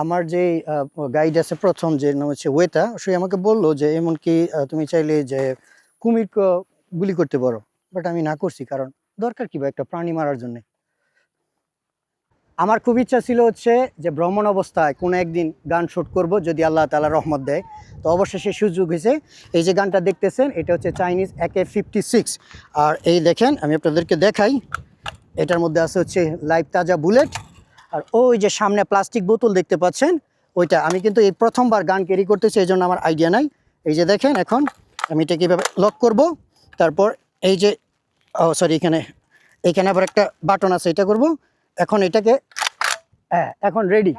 আমার যে guide আছে প্রথম, যে নাম হচ্ছে ওয়েতা, সে আমাকে বললো যে এমনকি তুমি চাইলে যে কুমির গুলি করতে পারো, বাট আমি না করছি, কারণ দরকার কি বা একটা প্রাণী মারার জন্য। আমার খুব ইচ্ছা ছিল হচ্ছে যে ভ্রমণ অবস্থায় কোনো একদিন গান শুট করব, যদি আল্লাহ তাআলা রহমত দেয়। তো অবশ্যই সে সুযোগ হয়েছে। এই যে গানটা দেখতেছেন, এটা হচ্ছে চাইনিজ AK-56, আর এই দেখেন আমি আপনাদেরকে দেখাই, এটার মধ্যে আছে হচ্ছে লাইভ তাজা বুলেট, আর ওই যে সামনে প্লাস্টিক বোতল দেখতে পাচ্ছেন, ওইটা আমি কিন্তু এই প্রথমবার গান ক্যারি করতেছি, এই জন্য আমার আইডিয়া নাই। এই যে দেখেন, এখন আমি এটা কীভাবে লক করব, তারপর এই যে সরি এইখানে আবার একটা বাটন আছে, এটা করব। এখন এটাকে এখন রেডি।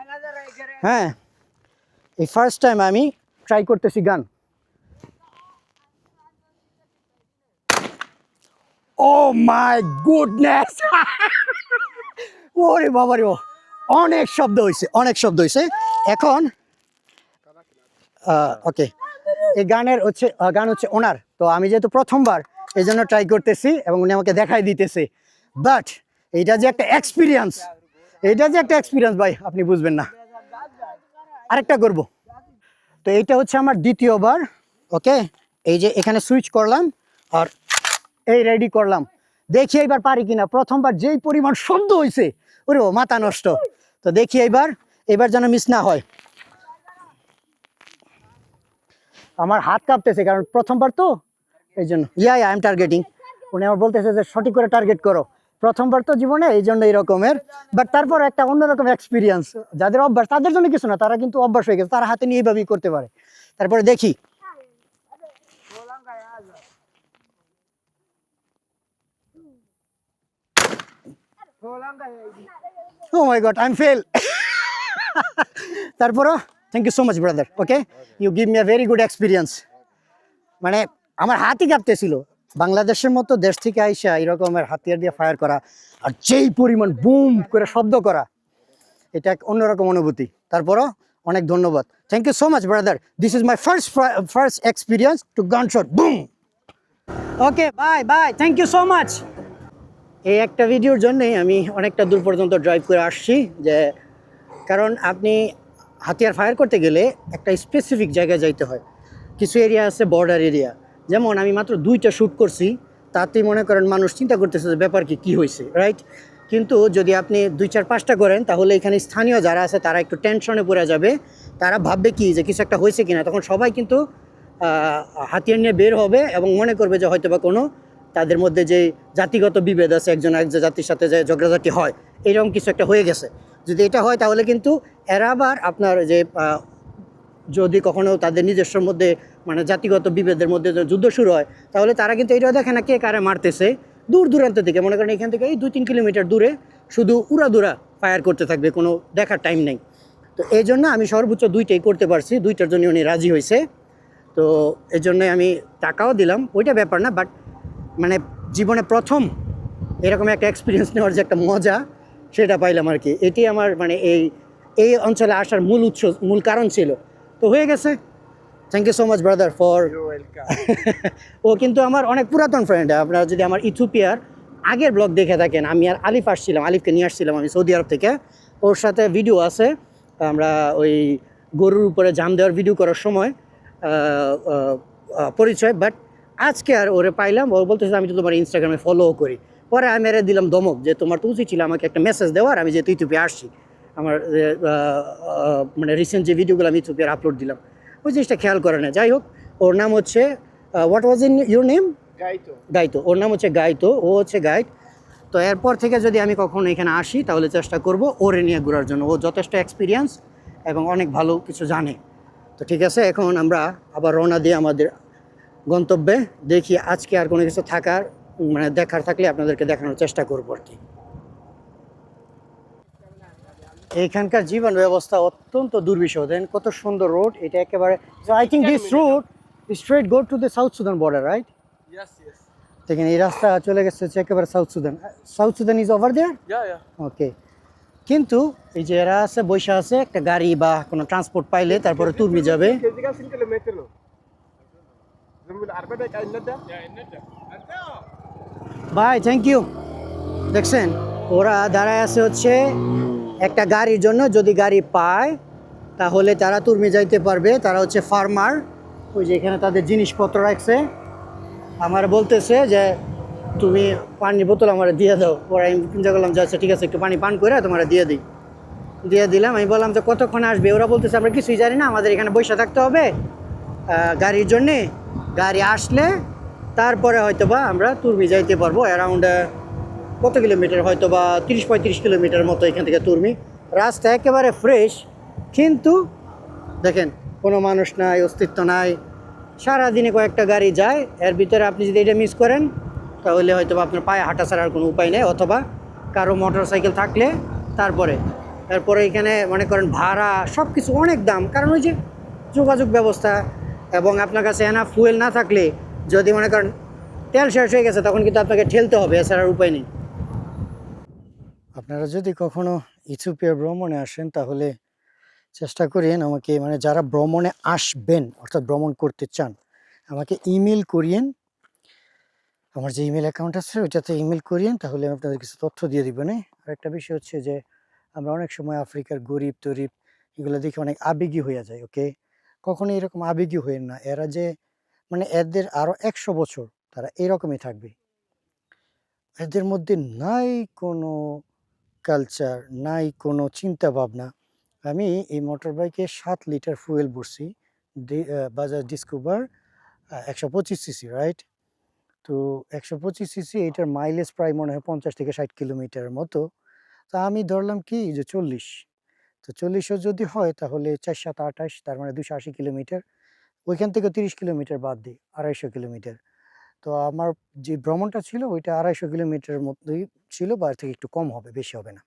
হ্যাঁ, এই ফার্স্ট টাইম আমি ট্রাই করতেছি গান। ও মাই গুডনেস, ওরে বাবা রে, অনেক শব্দ হয়েছে। এখন ওকে, এই গান হচ্ছে ওনার। তো আমি যেহেতু প্রথমবার, এই জন্য ট্রাই করতেছি এবং উনি আমাকে দেখাই দিতেছে, বাট এইটা যে একটা এক্সপিরিয়েন্স ভাই, আপনি বুঝবেন না। আরেকটা করব। তো এইটা হচ্ছে আমার দ্বিতীয়বার। ওকে, এই যে এখানে সুইচ করলাম আর এই রেডি করলাম, দেখি এবার পারি কিনা। প্রথমবার যেই পরিমাণ শব্দ হয়েছে, ওরে মাথা নষ্ট। তো দেখি এবার যেন মিস না হয়। আমার হাত কাঁপতেছে, কারণ প্রথমবার তো, এই জন্য। I am targeting. উনি আমার বলতেছে যে সঠিক করে টার্গেট করো, প্রথমবার তো জীবনে, এই জন্য এরকমের। বাট তারপর একটা অন্যরকম এক্সপিরিয়েন্স, যাদের অভ্যাস তাদের জন্য কিছু না, তারা কিন্তু অভ্যাস হয়ে গেছে, তারা হাতে নিয়ে এইভাবেই করতে পারে। তারপরে দেখি, oh my God, I am fail. তারপরও thank you so much brother. Okay, you give me a very good experience. মানে আমার হাতই কাঁপতেছিল, বাংলাদেশের মতো দেশ থেকে আইসা এরকমের হাতিয়ার দিয়ে ফায়ার করা, আর যেই পরিমাণ বুম করে শব্দ করা, এটা এক অন্যরকম অনুভূতি। তারপরও অনেক ধন্যবাদ, thank you so much brother. This is my first experience to gun shot, boom. Okay, bye, thank you so much. এই একটা ভিডিওর জন্যই আমি অনেকটা দূর পর্যন্ত ড্রাইভ করে আসছি, যে কারণ আপনি হাতিয়ার ফায়ার করতে গেলে একটা স্পেসিফিক জায়গায় যাইতে হয়। কিছু এরিয়া আছে বর্ডার এরিয়া, যেমন আমি মাত্র 2টা শ্যুট করছি, তাতেই মনে করেন মানুষ চিন্তা করতেছে যে ব্যাপার কি হয়েছে, রাইট? কিন্তু যদি আপনি 2, 4, 5টা করেন, তাহলে এখানে স্থানীয় যারা আছে তারা একটু টেনশনে পড়ে যাবে, তারা ভাববে কি যে কিছু একটা হয়েছে কিনা। তখন সবাই কিন্তু হাতিয়ার নিয়ে বের হবে এবং মনে করবে যে হয়তো বা কোনো তাদের মধ্যে যে জাতিগত বিভেদ আছে, একজন জাতির সাথে যে ঝগড়াঝাটি হয়, এরকম কিছু একটা হয়ে গেছে। যদি এটা হয় তাহলে কিন্তু এরা আবার আপনার যে যদি কখনো তাদের নিজস্ব মধ্যে মানে জাতিগত বিভেদের মধ্যে যুদ্ধ শুরু হয়, তাহলে তারা কিন্তু এটাও দেখে না কে কারে মারতেছে। দূর দূরান্ত থেকে, মনে করেন এখান থেকে এই 2-3 কিলোমিটার দূরে শুধু উড়াদুরা ফায়ার করতে থাকবে, কোনো দেখার টাইম নেই। তো এই জন্য আমি সর্বোচ্চ 2টাই করতে পারছি, 2টার জন্য উনি রাজি হয়েছে। তো এই জন্যই আমি টাকাও দিলাম, ওইটা ব্যাপার না, বাট মানে জীবনে প্রথম এরকম একটা এক্সপিরিয়েন্স নেওয়ার যে একটা মজা, সেটা পাইলাম আর কি। এটি আমার মানে এই অঞ্চলে আসার মূল কারণ ছিল। তো হয়ে গেছে। Thank you so much brother for You're welcome. ও কিন্তু আমার অনেক পুরাতন ফ্রেন্ড। আপনারা যদি আমার ইথিওপিয়ার আগের ব্লগ দেখে থাকেন, আমি আর আলিফ আসছিলাম, আলিফকে নিয়ে আসছিলাম আমি সৌদি আরব থেকে। ওর সাথে ভিডিও আছে, আমরা ওই গরুর উপরে জাম দেওয়ার ভিডিও করার সময় পরিচয়। বাট আজকে আর ওরে পাইলাম, ও বলতেছে আমি তো তোমার ইনস্টাগ্রামে ফলো করি। পরে আমি এর দিলাম ধমক যে তোমার তো উচিত ছিল আমাকে একটা মেসেজ দেওয়ার, আমি যেহেতু ইথিওপিয়া আসছি, আমার মানে রিসেন্ট যে ভিডিওগুলো আমি ইথিওপিয়ার আপলোড দিলাম, ওই জিনিসটা খেয়াল করে না। যাই হোক, ওর নাম হচ্ছে what was in your name? Gaito. গাইতো। ওর নাম হচ্ছে গাইতো, ও হচ্ছে গাইড। তো এরপর থেকে যদি আমি কখনো এখানে আসি তাহলে চেষ্টা করব ওরে নিয়ে ঘোরার জন্য। ও যথেষ্ট এক্সপিরিয়েন্স এবং অনেক ভালো কিছু জানে। তো ঠিক আছে, এখন আমরা আবার রওনা দিয়ে আমাদের গন্তব্যে। দেখি আজকে আর কোনো কিছু থাকার মানে দেখার থাকলে আপনাদেরকে দেখানোর চেষ্টা করবো আর কি। এইখানকার জীবন ব্যবস্থা অত্যন্ত দুর্বিষহ। দেন কত সুন্দর রোড, এটা একেবারে। I think this road straight go to the South Sudan border, right? Yes, yes. দেখেন এই রাস্তা চলে গেছে হচ্ছে একেবারে South Sudan. South Sudan is over there. Yeah, yeah. Okay. কিন্তু এই যে এরা আছে বৈশা আছে, একটা গাড়ি বা কোনো ট্রান্সপোর্ট পাইলে তারপরে তুর্মি যাবে। Ketika sin kilometer lo. Zambil arbada kain nada. Ya, nada. ভাই থ্যাংক ইউ। দেখছেন ওরা দাঁড়ায় আছে হচ্ছে একটা গাড়ির জন্য, যদি গাড়ি পায় তাহলে তারা তুর্মি যাইতে পারবে। তারা হচ্ছে ফার্মার। ওই যে এখানে তাদের জিনিসপত্র রাখছে। আমার বলতেছে যে তুমি পানির বোতল আমার দিয়ে দাও। পরে আমি চিন্তা করলাম যে আচ্ছা ঠিক আছে, একটু পানি পান করে তোমার দিয়ে দিই। দিয়ে দিলাম। আমি বললাম যে কতক্ষণ আসবে? ওরা বলতেছে আমরা কিছুই জানি না, আমাদের এখানে বসে থাকতে হবে গাড়ির জন্যে। গাড়ি আসলে তারপরে হয়তো বা আমরা তুর্মি যাইতে পারবো। অ্যারাউন্ড কত কিলোমিটার, হয়তো বা 30-35 কিলোমিটার মতো এখান থেকে তুর্মি। রাস্তা একেবারে ফ্রেশ, কিন্তু দেখেন কোনো মানুষ নাই, অস্তিত্ব নাই। সারাদিনে কয়েকটা গাড়ি যায়, এর ভিতরে আপনি যদি এটা মিস করেন তাহলে হয়তো বা আপনার পায়ে হাঁটা ছাড়ার কোনো উপায় নেই, অথবা কারো মোটর সাইকেল থাকলে তারপরে এখানে মনে করেন ভাড়া সব কিছু অনেক দাম, কারণ ওই যে যোগাযোগ ব্যবস্থা। এবং আপনার কাছে এনাফ ফুয়েল না থাকলে, যদি মনে করেন তেল শেষ হয়ে গেছে, তখন কিন্তু আপনাকে ঠেলতে হবে, এছাড়ার উপায় নেই। আপনারা যদি কখনো ইথিওপিয়া ভ্রমণে আসেন তাহলে চেষ্টা করেন আমাকে, মানে যারা ভ্রমণে আসবেন অর্থাৎ ভ্রমণ করতে চান, আমাকে ইমেল করিয়েন। আমার যে ইমেল অ্যাকাউন্ট আছে ওইটাতে ইমেল করিয়েন, তাহলে আমি আপনাদের কিছু তথ্য দিয়ে দিব। না আর একটা বিষয় হচ্ছে যে আমরা অনেক সময় আফ্রিকার গরিব তরিব এগুলো দেখে অনেক আবেগী হয়ে যায়। ওকে, কখনো এরকম আবেগী হয়েন না। এরা যে মানে এদের আরো 100 বছর তারা এরকমই থাকবে। এদের মধ্যে নাই কোনো কালচার, নাই কোনো চিন্তা ভাবনা। আমি এই মোটর বাইকে 7 লিটার ফুয়েল ভরছি, বাজাজ ডিসকভার 125 সিসি, রাইট? তো 125 সিসি, এটার মাইলেজ প্রায় মনে হয় 50 থেকে 60 কিলোমিটারের মতো। তা আমি ধরলাম কি যে 40। তো 40ও যদি হয় তাহলে 4-7-28, তার মানে 280 কিলোমিটার। ওইখান থেকে 30 কিলোমিটার বাদ দিই, 250 কিলোমিটার। তো আমার যে ভ্রমণটা ছিল ওইটা 250 কিলোমিটারের মধ্যেই ছিল, বা এর থেকে একটু কম হবে, বেশি হবে না।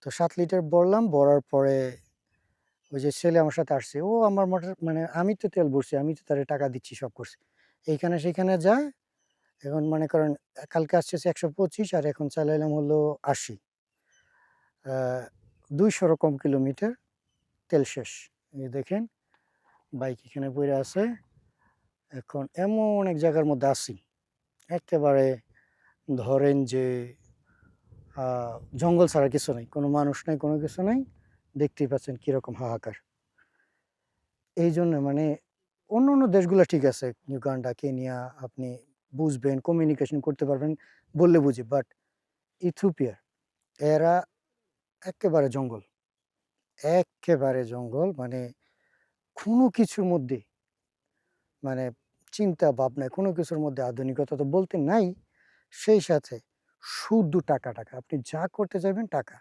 তো 7 লিটার ভরলাম, ভরার পরে ওই যে ছেলে আমার সাথে আসছে, ও আমার মোটর মানে আমি তো তেল ভরছি, আমি তো তারে টাকা দিচ্ছি, সব করছি। এইখানে সেখানে যায়। এখন মনে করেন কালকে আসছে 125 আর এখন চালাইলাম হলো 80। 200 কম কিলোমিটার, তেল শেষ। এই দেখেন বাইক এখানে পড়ে আছে। এখন এমন এক জায়গার মধ্যে আছি, একেবারে ধরেন যে জঙ্গল ছাড়া কিছু নেই, কোনো মানুষ নেই, কোনো কিছু নেই। দেখতেই পাচ্ছেন কীরকম হাহাকার। এই জন্য মানে অন্য অন্য দেশগুলো ঠিক আছে, ইউগান্ডা, কেনিয়া, আপনি বুঝবেন, কমিউনিকেশন করতে পারবেন, বললে বুঝি। বাট ইথিওপিয়া, এরা একেবারে জঙ্গল, একেবারে জঙ্গল। মানে কোনো কিছুর মধ্যে মানে চিন্তা ভাবনা কোনো কিছুর মধ্যে আধুনিকতা তো বলতে নাই, সেই সাথে শুধু টাকা টাকা। আপনি যা করতে যাবেন টাকা,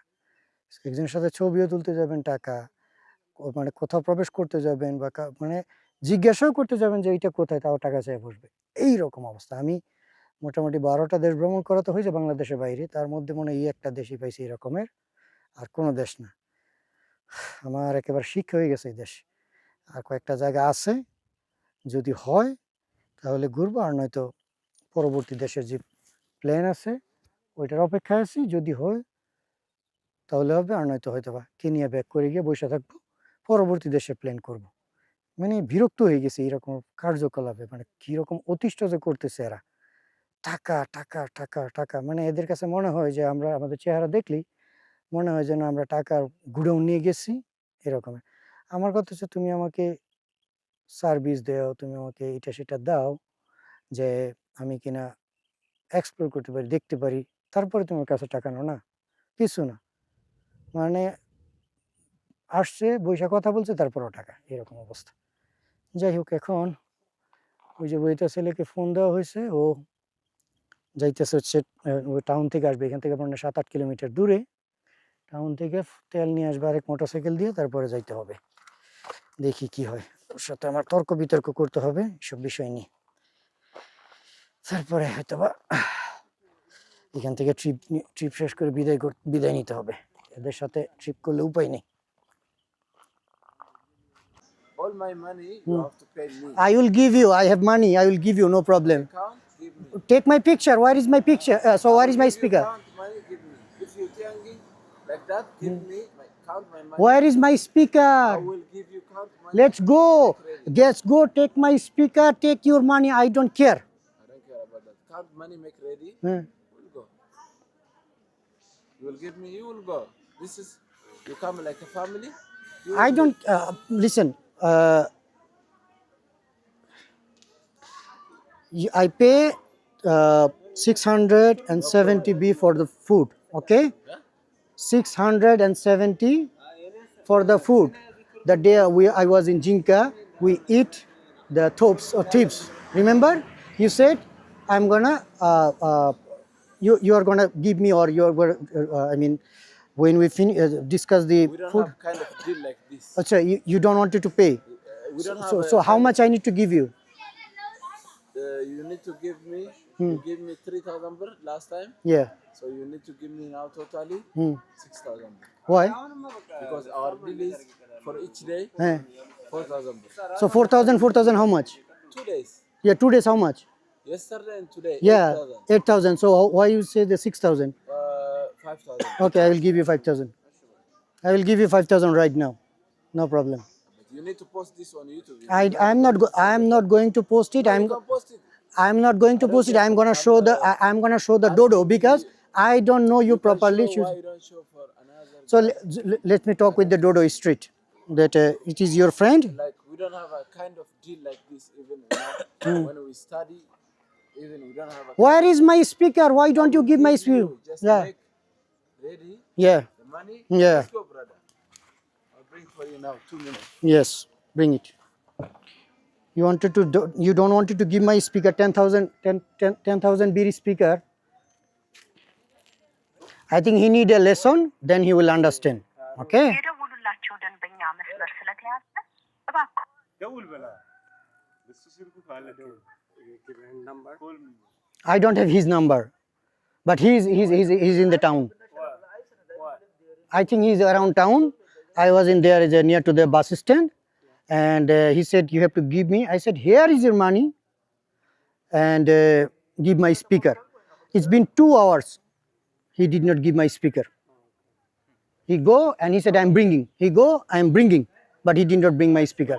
একজনের সাথে ছবিও তুলতে যাবেন টাকা, মানে কোথাও প্রবেশ করতে যাবেন বা মানে জিজ্ঞাসাও করতে যাবেন যে এইটা কোথায়, তাও টাকা চেয়ে বসবে, এইরকম অবস্থা। আমি মোটামুটি 12টা দেশ ভ্রমণ করা তো হয়েছে বাংলাদেশের বাইরে, তার মধ্যে মনে হয় এই একটা দেশই পাইছি এরকমের, আর কোনো দেশ না। আমার একেবারে শিক্ষা হয়ে গেছে এই দেশ। আর কয়েকটা জায়গা আছে, যদি হয় তাহলে ঘুরবো, আর নয়তো পরবর্তী দেশের যে প্ল্যান আছে ওইটার অপেক্ষায় আছি, যদি হয় তাহলে হবে, আর নয়তো হয়তো বা কেনিয়া ব্যাক করে গিয়ে বসে থাকবো, পরবর্তী দেশে প্ল্যান করব। মানে বিরক্ত হয়ে গেছে এরকম কার্যকলাপে, মানে কিরকম অতিষ্ঠ যে করতেছে এরা, টাকা টাকা টাকা টাকা। মানে এদের কাছে মনে হয় যে আমরা আমাদের চেহারা দেখলেই মনে হয় যেন আমরা টাকার গুডাউন নিয়ে গেছি এরকমের। আমার কথা হচ্ছে তুমি আমাকে সার্ভিস দাও, তুমি আমাকে এটা সেটা দাও, যে আমি কিনা এক্সপ্লোর করতে পারি, দেখতে পারি, তারপরে তোমার কাছে টাকা নাও না, কিছু না। মানে আসছে বৈশা কথা বলছে তারপরও টাকা, এরকম অবস্থা। যাই হোক, এখন ওই যে বইটা ছেলেকে ফোন দেওয়া হয়েছে, ও যাইতেছে হচ্ছে ওই টাউন থেকে আসবে, এখান থেকে মানে 7-8 কিলোমিটার দূরে। টাউন থেকে তেল নিয়ে আসবে আরেক মোটরসাইকেল দিয়ে, তারপরে যাইতে হবে। দেখি কি হয়, ওর সাথে আমার তর্ক বিতর্ক করতে হবে সব বিষয় নিয়ে, তারপরে হয়তো বা এখান থেকে ট্রিপ শেষ করে বিদায় নিতে হবে। এদের সাথে ট্রিপ করলে উপায় নেই। All my money you have to pay me. I will give you, I have money, I will give you, no problem. Count, give me. Take my picture, where is my picture? So where is my If you speaker? count money, give me. If you thinking like that, give me. Count my money. Where is my I speaker? will give you count money. Let's go. Make ready. Let's go, take my speaker, take your money, I don't care. I don't care about that. Count money, make ready. Hmm. We'll go. You will give me, you will go. This is, you come like a family. You I will don't, listen, I pay 670 B for the food, okay? 670 for the food. The day I was in Jinka, we eat the tops or tips. Remember? You said, I'm gonna, you are gonna give me, or you're gonna, I mean, when we discuss the We don't food. have kind of deal like this. Achha, you don't want it to pay. We don't have. So how much I need to give you? You need to give me. You give me 3,000 birr last time. Yeah. So you need to give me now totally 6,000 birr. Why? Because our bill is for each day Eh. 4,000 birr. So 4,000, how much? 2 days. Yeah, 2 days, how much? Yesterday and today. Yeah, 8,000. 8,000. So why you say the 6,000? 5,000. Okay, I will give you 5,000. I will give you 5,000 right now. No problem. But you need to post this on YouTube. I'm not going to post it. You can post it. I'm not going to post it. I'm gonna show the I'm gonna show the dodo, because I don't know you properly. Show why you don't show for another. So let me talk with the dodo street. That it is your friend. Like we don't have a kind of deal like this even when we study. Even we don't have a. Where is my speaker? Why don't you give my speaker? Just Yeah, make ready yeah, the money. Yeah. Let's go, brother. I'll bring for you now. 2 minutes. yes. Bring it. You wanted to you don't want to give my speaker 10,000 BR speaker. I think he need a lesson, then he will understand. Okay. የደውሉላቸው ደንበኛ መስመር ስለተያዘ እባክዎ ደውል በላ እሱ ስልኩ ካለ ደውል I don't have his number, but he's in the town. I think he's around town. I was in there near to the bus stand, and he said you have to give me. I said here is your money, and give my speaker. It's been 2 hours. He did not give my speaker. He go and he said I'm bringing. He go, I'm bringing, but he did not bring my speaker.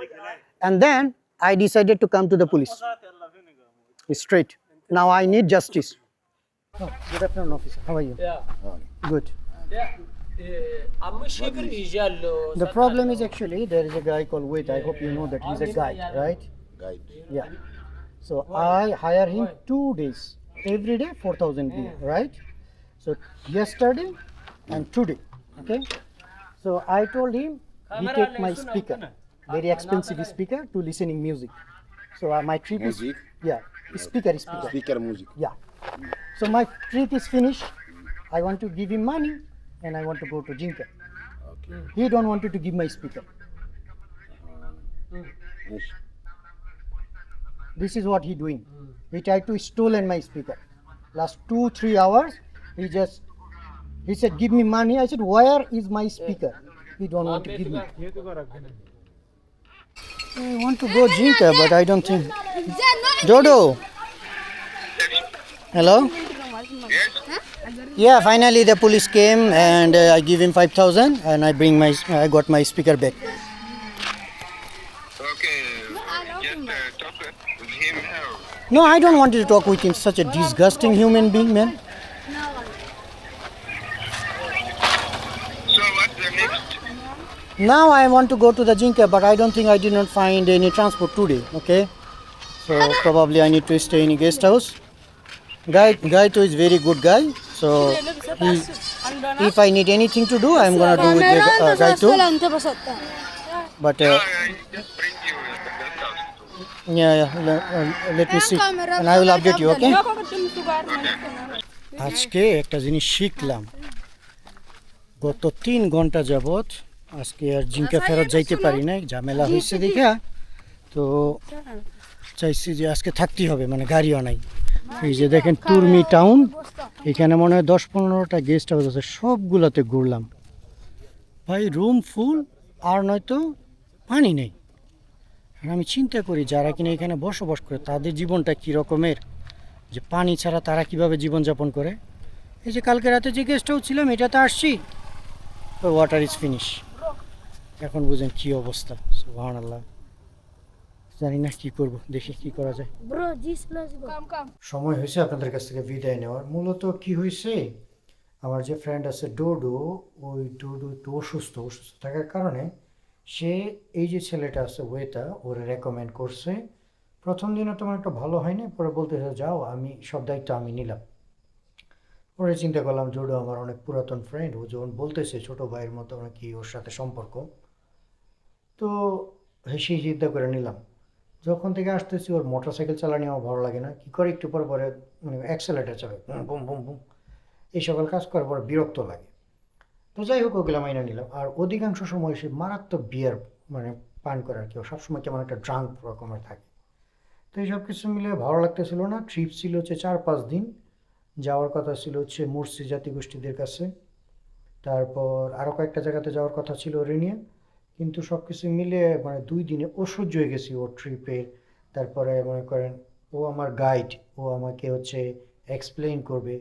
And then I decided to come to the police. Straight. Now I need justice. Oh, good afternoon, officer. How are you? Good. The problem is actually there is a guy called Wait. I hope you know that he's a guide, right? Guide. Yeah. So I hire him 2 days. Every day 4,000 B, right? So yesterday and today, okay? So I told him he take my speaker, very expensive speaker, to listening music. So my trip Music? is speaker. Speaker music. Yeah. So my trip is finished. I want to give him money, and I want to go to Jinka. Okay. He don't want to give my speaker. Yes. This is what he doing. He tried to stolen my speaker. Last 2-3 hours, he said, "Give me money." I said, "Where is my speaker?" He don't want to give me. I want to go Jinka, but I don't think. Dodo. Hello. Yeah, finally the police came and I give him 5,000 and I got my speaker back. Okay, just talk with him now. No, I don't want to talk with him. Such a disgusting human being, man. So what's the next? Now I want to go to the Jinka, but I don't think I did not find any transport today. Okay, so probably I need to stay in a guest house. Guy too is very good guy. So if I need anything to do, I'm gonna do with the guy too. But Just bring you in the guest house. let me see, and I will update you. Okay. আজকে একটা জিনিস শিখলাম গত 3 ঘন্টা যাবত আজকে আর জিঙ্কা ফেরত যাইতে পারি নাই ঝামেলা হয়েছে দেখা তো চাইছি যে আজকে থাকতেই হবে মানে গাড়িও নাই এই যে দেখেন তুর্মি টাউন এখানে মনে হয় 10-15টা গেস্ট হাউস আছে সবগুলোতে ঘুরলাম ভাই রুম ফুল আর নয়তো পানি নেই আর আমি চিন্তা করি যারা কিনা এখানে বসবাস করে তাদের জীবনটা কী রকমের যে পানি ছাড়া তারা কিভাবে জীবনযাপন করে এই যে কালকে রাতে যে গেস্ট হাউস ছিলাম এটাতে আসছি তো ওয়াটার ইজ ফিনিশ এখন বুঝেন কী অবস্থা সুবহানাল্লাহ জানি না কী করব দেখি কী করা যায় সময় হয়েছে আপনাদের কাছ থেকে বিদায় নেওয়ার মূলত কি হয়েছে আমার যে ফ্রেন্ড আছে ডোডো ওই ডোডো একটু অসুস্থ থাকার কারণে সে এই যে ছেলেটা আছে ওয়েতা ওরে রেকমেন্ড করছে প্রথম দিনে তোমার একটু ভালো হয়নি পরে বলতেছে যাও আমি সব দায়িত্ব আমি নিলাম পরে চিন্তা করলাম জোডো আমার অনেক পুরাতন ফ্রেন্ড ও যখন বলতেছে ছোটো ভাইয়ের মতো নাকি ওর সাথে সম্পর্ক তো সেই চিন্তা করে নিলাম যখন থেকে আসতেছি ওর মোটর সাইকেল চালানি আমার ভালো লাগে না কী করে একটু পরে পরে মানে অ্যাক্সেলেটার চাবে বুম বুম বুম এই সকল কাজ করার পর বিরক্ত লাগে তো যাই হোক ওগুলো মাইনে নিলাম আর অধিকাংশ সময় সে মারাত্মক বিয়ার মানে পান করে আর কি সবসময় কেমন একটা ড্রাঙ্ক রকমের থাকে তো এইসব কিছু মিলে ভালো লাগতেছিল না ট্রিপ ছিল হচ্ছে 4-5 দিন যাওয়ার কথা ছিল হচ্ছে মুরসি জাতিগোষ্ঠীদের কাছে তারপর আরও কয়েকটা জায়গাতে যাওয়ার কথা ছিল ওরে নিয়ে কিন্তু সব কিছু মিলে মানে 2 দিনে অসহ্য হয়ে গেছি ওর ট্রিপে তারপরে মনে করেন ও আমার গাইড ও আমাকে হচ্ছে এক্সপ্লেইন করবে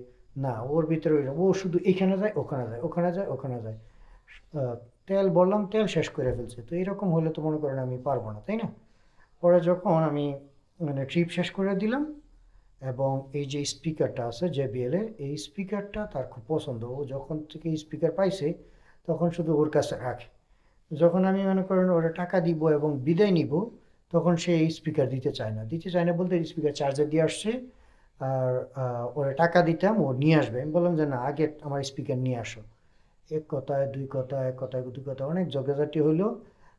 না ওর ভিতরে ও শুধু এখানে যায় ওখানে যায় ওখানে যায় ওখানে যায় তেল বললাম তেল শেষ করে ফেলছে তো এরকম হলে তো মনে করেন আমি পারবো না তাই না পরে যখন আমি মানে ট্রিপ শেষ করে দিলাম এবং এই যে স্পিকারটা আছে JBL এই স্পিকারটা তার খুব পছন্দ ও যখন থেকে স্পিকার পাইছে তখন শুধু ওর কাছে রাখে যখন আমি মনে করেন ওরা টাকা দিব এবং বিদায় নিব তখন সে এই স্পিকার দিতে চায় না বলতে স্পিকার চার্জার দিয়ে আসছে আর ওরা টাকা দিতাম ও নিয়ে আসবে আমি বললাম যে না আগে আমার স্পিকার নিয়ে আসো এক কথায় দুই কথা অনেক ঝগড়াঝাটি হলো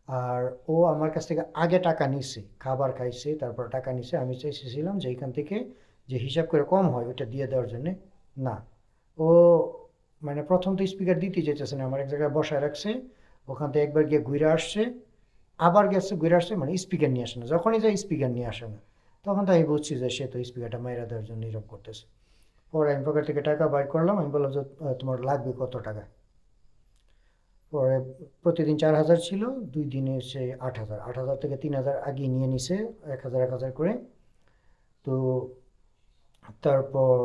আর ও আমার কাছ থেকে আগে টাকা নিছে খাবার খাইছে তারপর টাকা নিছে আমি চাইছিলাম যে এইখান থেকে যে হিসাব করে কম হয় ওটা দিয়ে দেওয়ার জন্যে না ও মানে প্রথম তো স্পিকার দিতে চাইতেছে না আমার এক জায়গায় বসায় রাখছে ওখান থেকে একবার গিয়ে ঘুরে আসছে আবার গেছে ঘুরে আসছে মানে স্পিকার নিয়ে আসে না যখনই যায় স্পিকার নিয়ে আসে না তখন তো আমি বুঝছি যে সে তো স্পিকারটা মাইরা দেওয়ার জন্য এরকম করতেছে পরে আমি পকেট থেকে টাকা বাইর করলাম আমি বললাম যে তোমার লাগবে কত টাকা পরে প্রতিদিন 4,000 ছিল 2 দিনে সে 8,000 8,000 থেকে 3,000 আগে নিয়ে নিছে 1,000 করে তো তারপর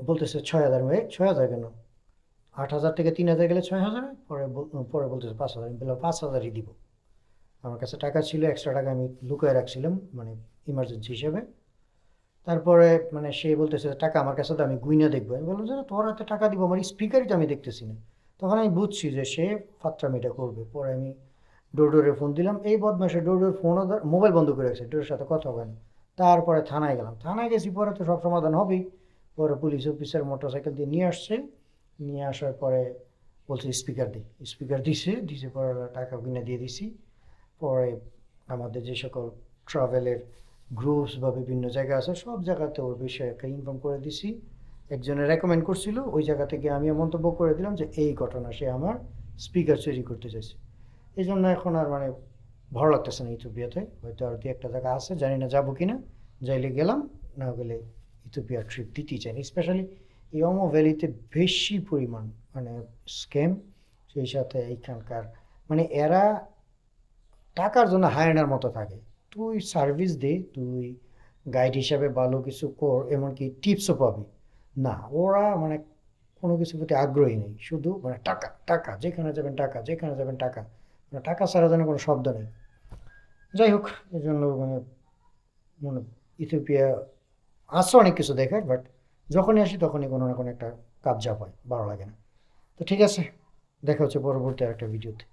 বলতেছে 6,000 6,000 কেন 8,000 থেকে 3,000 গেলে 6,000 পরে বলতেছে 5,000 আমি বললাম 5,000ই দিব আমার কাছে টাকা ছিল এক্সট্রা টাকা আমি লুকিয়ে রাখছিলাম মানে ইমার্জেন্সি হিসেবে তারপরে মানে সে বলতেছে টাকা আমার কাছে তো আমি গুইনা দেখবো আমি বললাম যে তোর হাতে টাকা দিব আমার স্পিকারই তো আমি দেখতেছি না তখন আমি বুঝছি যে সে ফাত্রামিটা করবে পরে আমি ডোডোরে ফোন দিলাম এই বদমাসে ডোডোর ফোনও মোবাইল বন্ধ করে রাখছে ডোডোর সাথে কথা হয় না তারপরে থানায় গেলাম থানায় গেছি পরে তো সব সমাধান হবেই পরে পুলিশ অফিসার মোটরসাইকেল দিয়ে নিয়ে আসছে নিয়ে আসার পরে বলছে স্পিকার দিছে পরে টাকা গুইনা দিয়ে দিছি পরে আমাদের যে সকল ট্রাভেলের গ্রুপস বা বিভিন্ন জায়গা আছে সব জায়গাতে ওর বিষয়ে একটা ইনফর্ম করে দিছি। একজনে রেকমেন্ড করছিল, ওই জায়গা থেকে আমিও মন্তব্য করে দিলাম যে এই ঘটনা, সে আমার স্পিকার চুরি করতে চাইছে। এই জন্য এখন আর মানে ভালো লাগতেছে না ইথিওপিয়াতে। হয়তো আর 2-1টা জায়গা আছে, জানি না যাবো কিনা, যাইলে গেলাম, না গেলে ইথিওপিয়ার ট্রিপ দিতেই চাই না। স্পেশালি এই ওমো ভ্যালিতে বেশি পরিমাণ মানে স্ক্যাম, সেই সাথে এইখানকার মানে এরা টাকার জন্য হায়নার মতো থাকে। তুই সার্ভিস দে, তুই গাইড হিসাবে ভালো কিছু কর, এমনকি টিপসও পাবি না। ওরা মানে কোনো কিছুর প্রতি আগ্রহী নেই, শুধু মানে টাকা টাকা, যেখানে যাবেন টাকা, যেখানে যাবেন টাকা, মানে টাকা ছাড়া যেন কোনো শব্দ নেই। যাই হোক, এই জন্য মানে ইথিওপিয়া আসছে অনেক কিছু দেখার, বাট যখনই আসি তখনই কোনো না কোনো একটা কাবজা পাই, ভালো লাগে না। তো ঠিক আছে, দেখা হচ্ছে পরবর্তী একটা ভিডিওতে।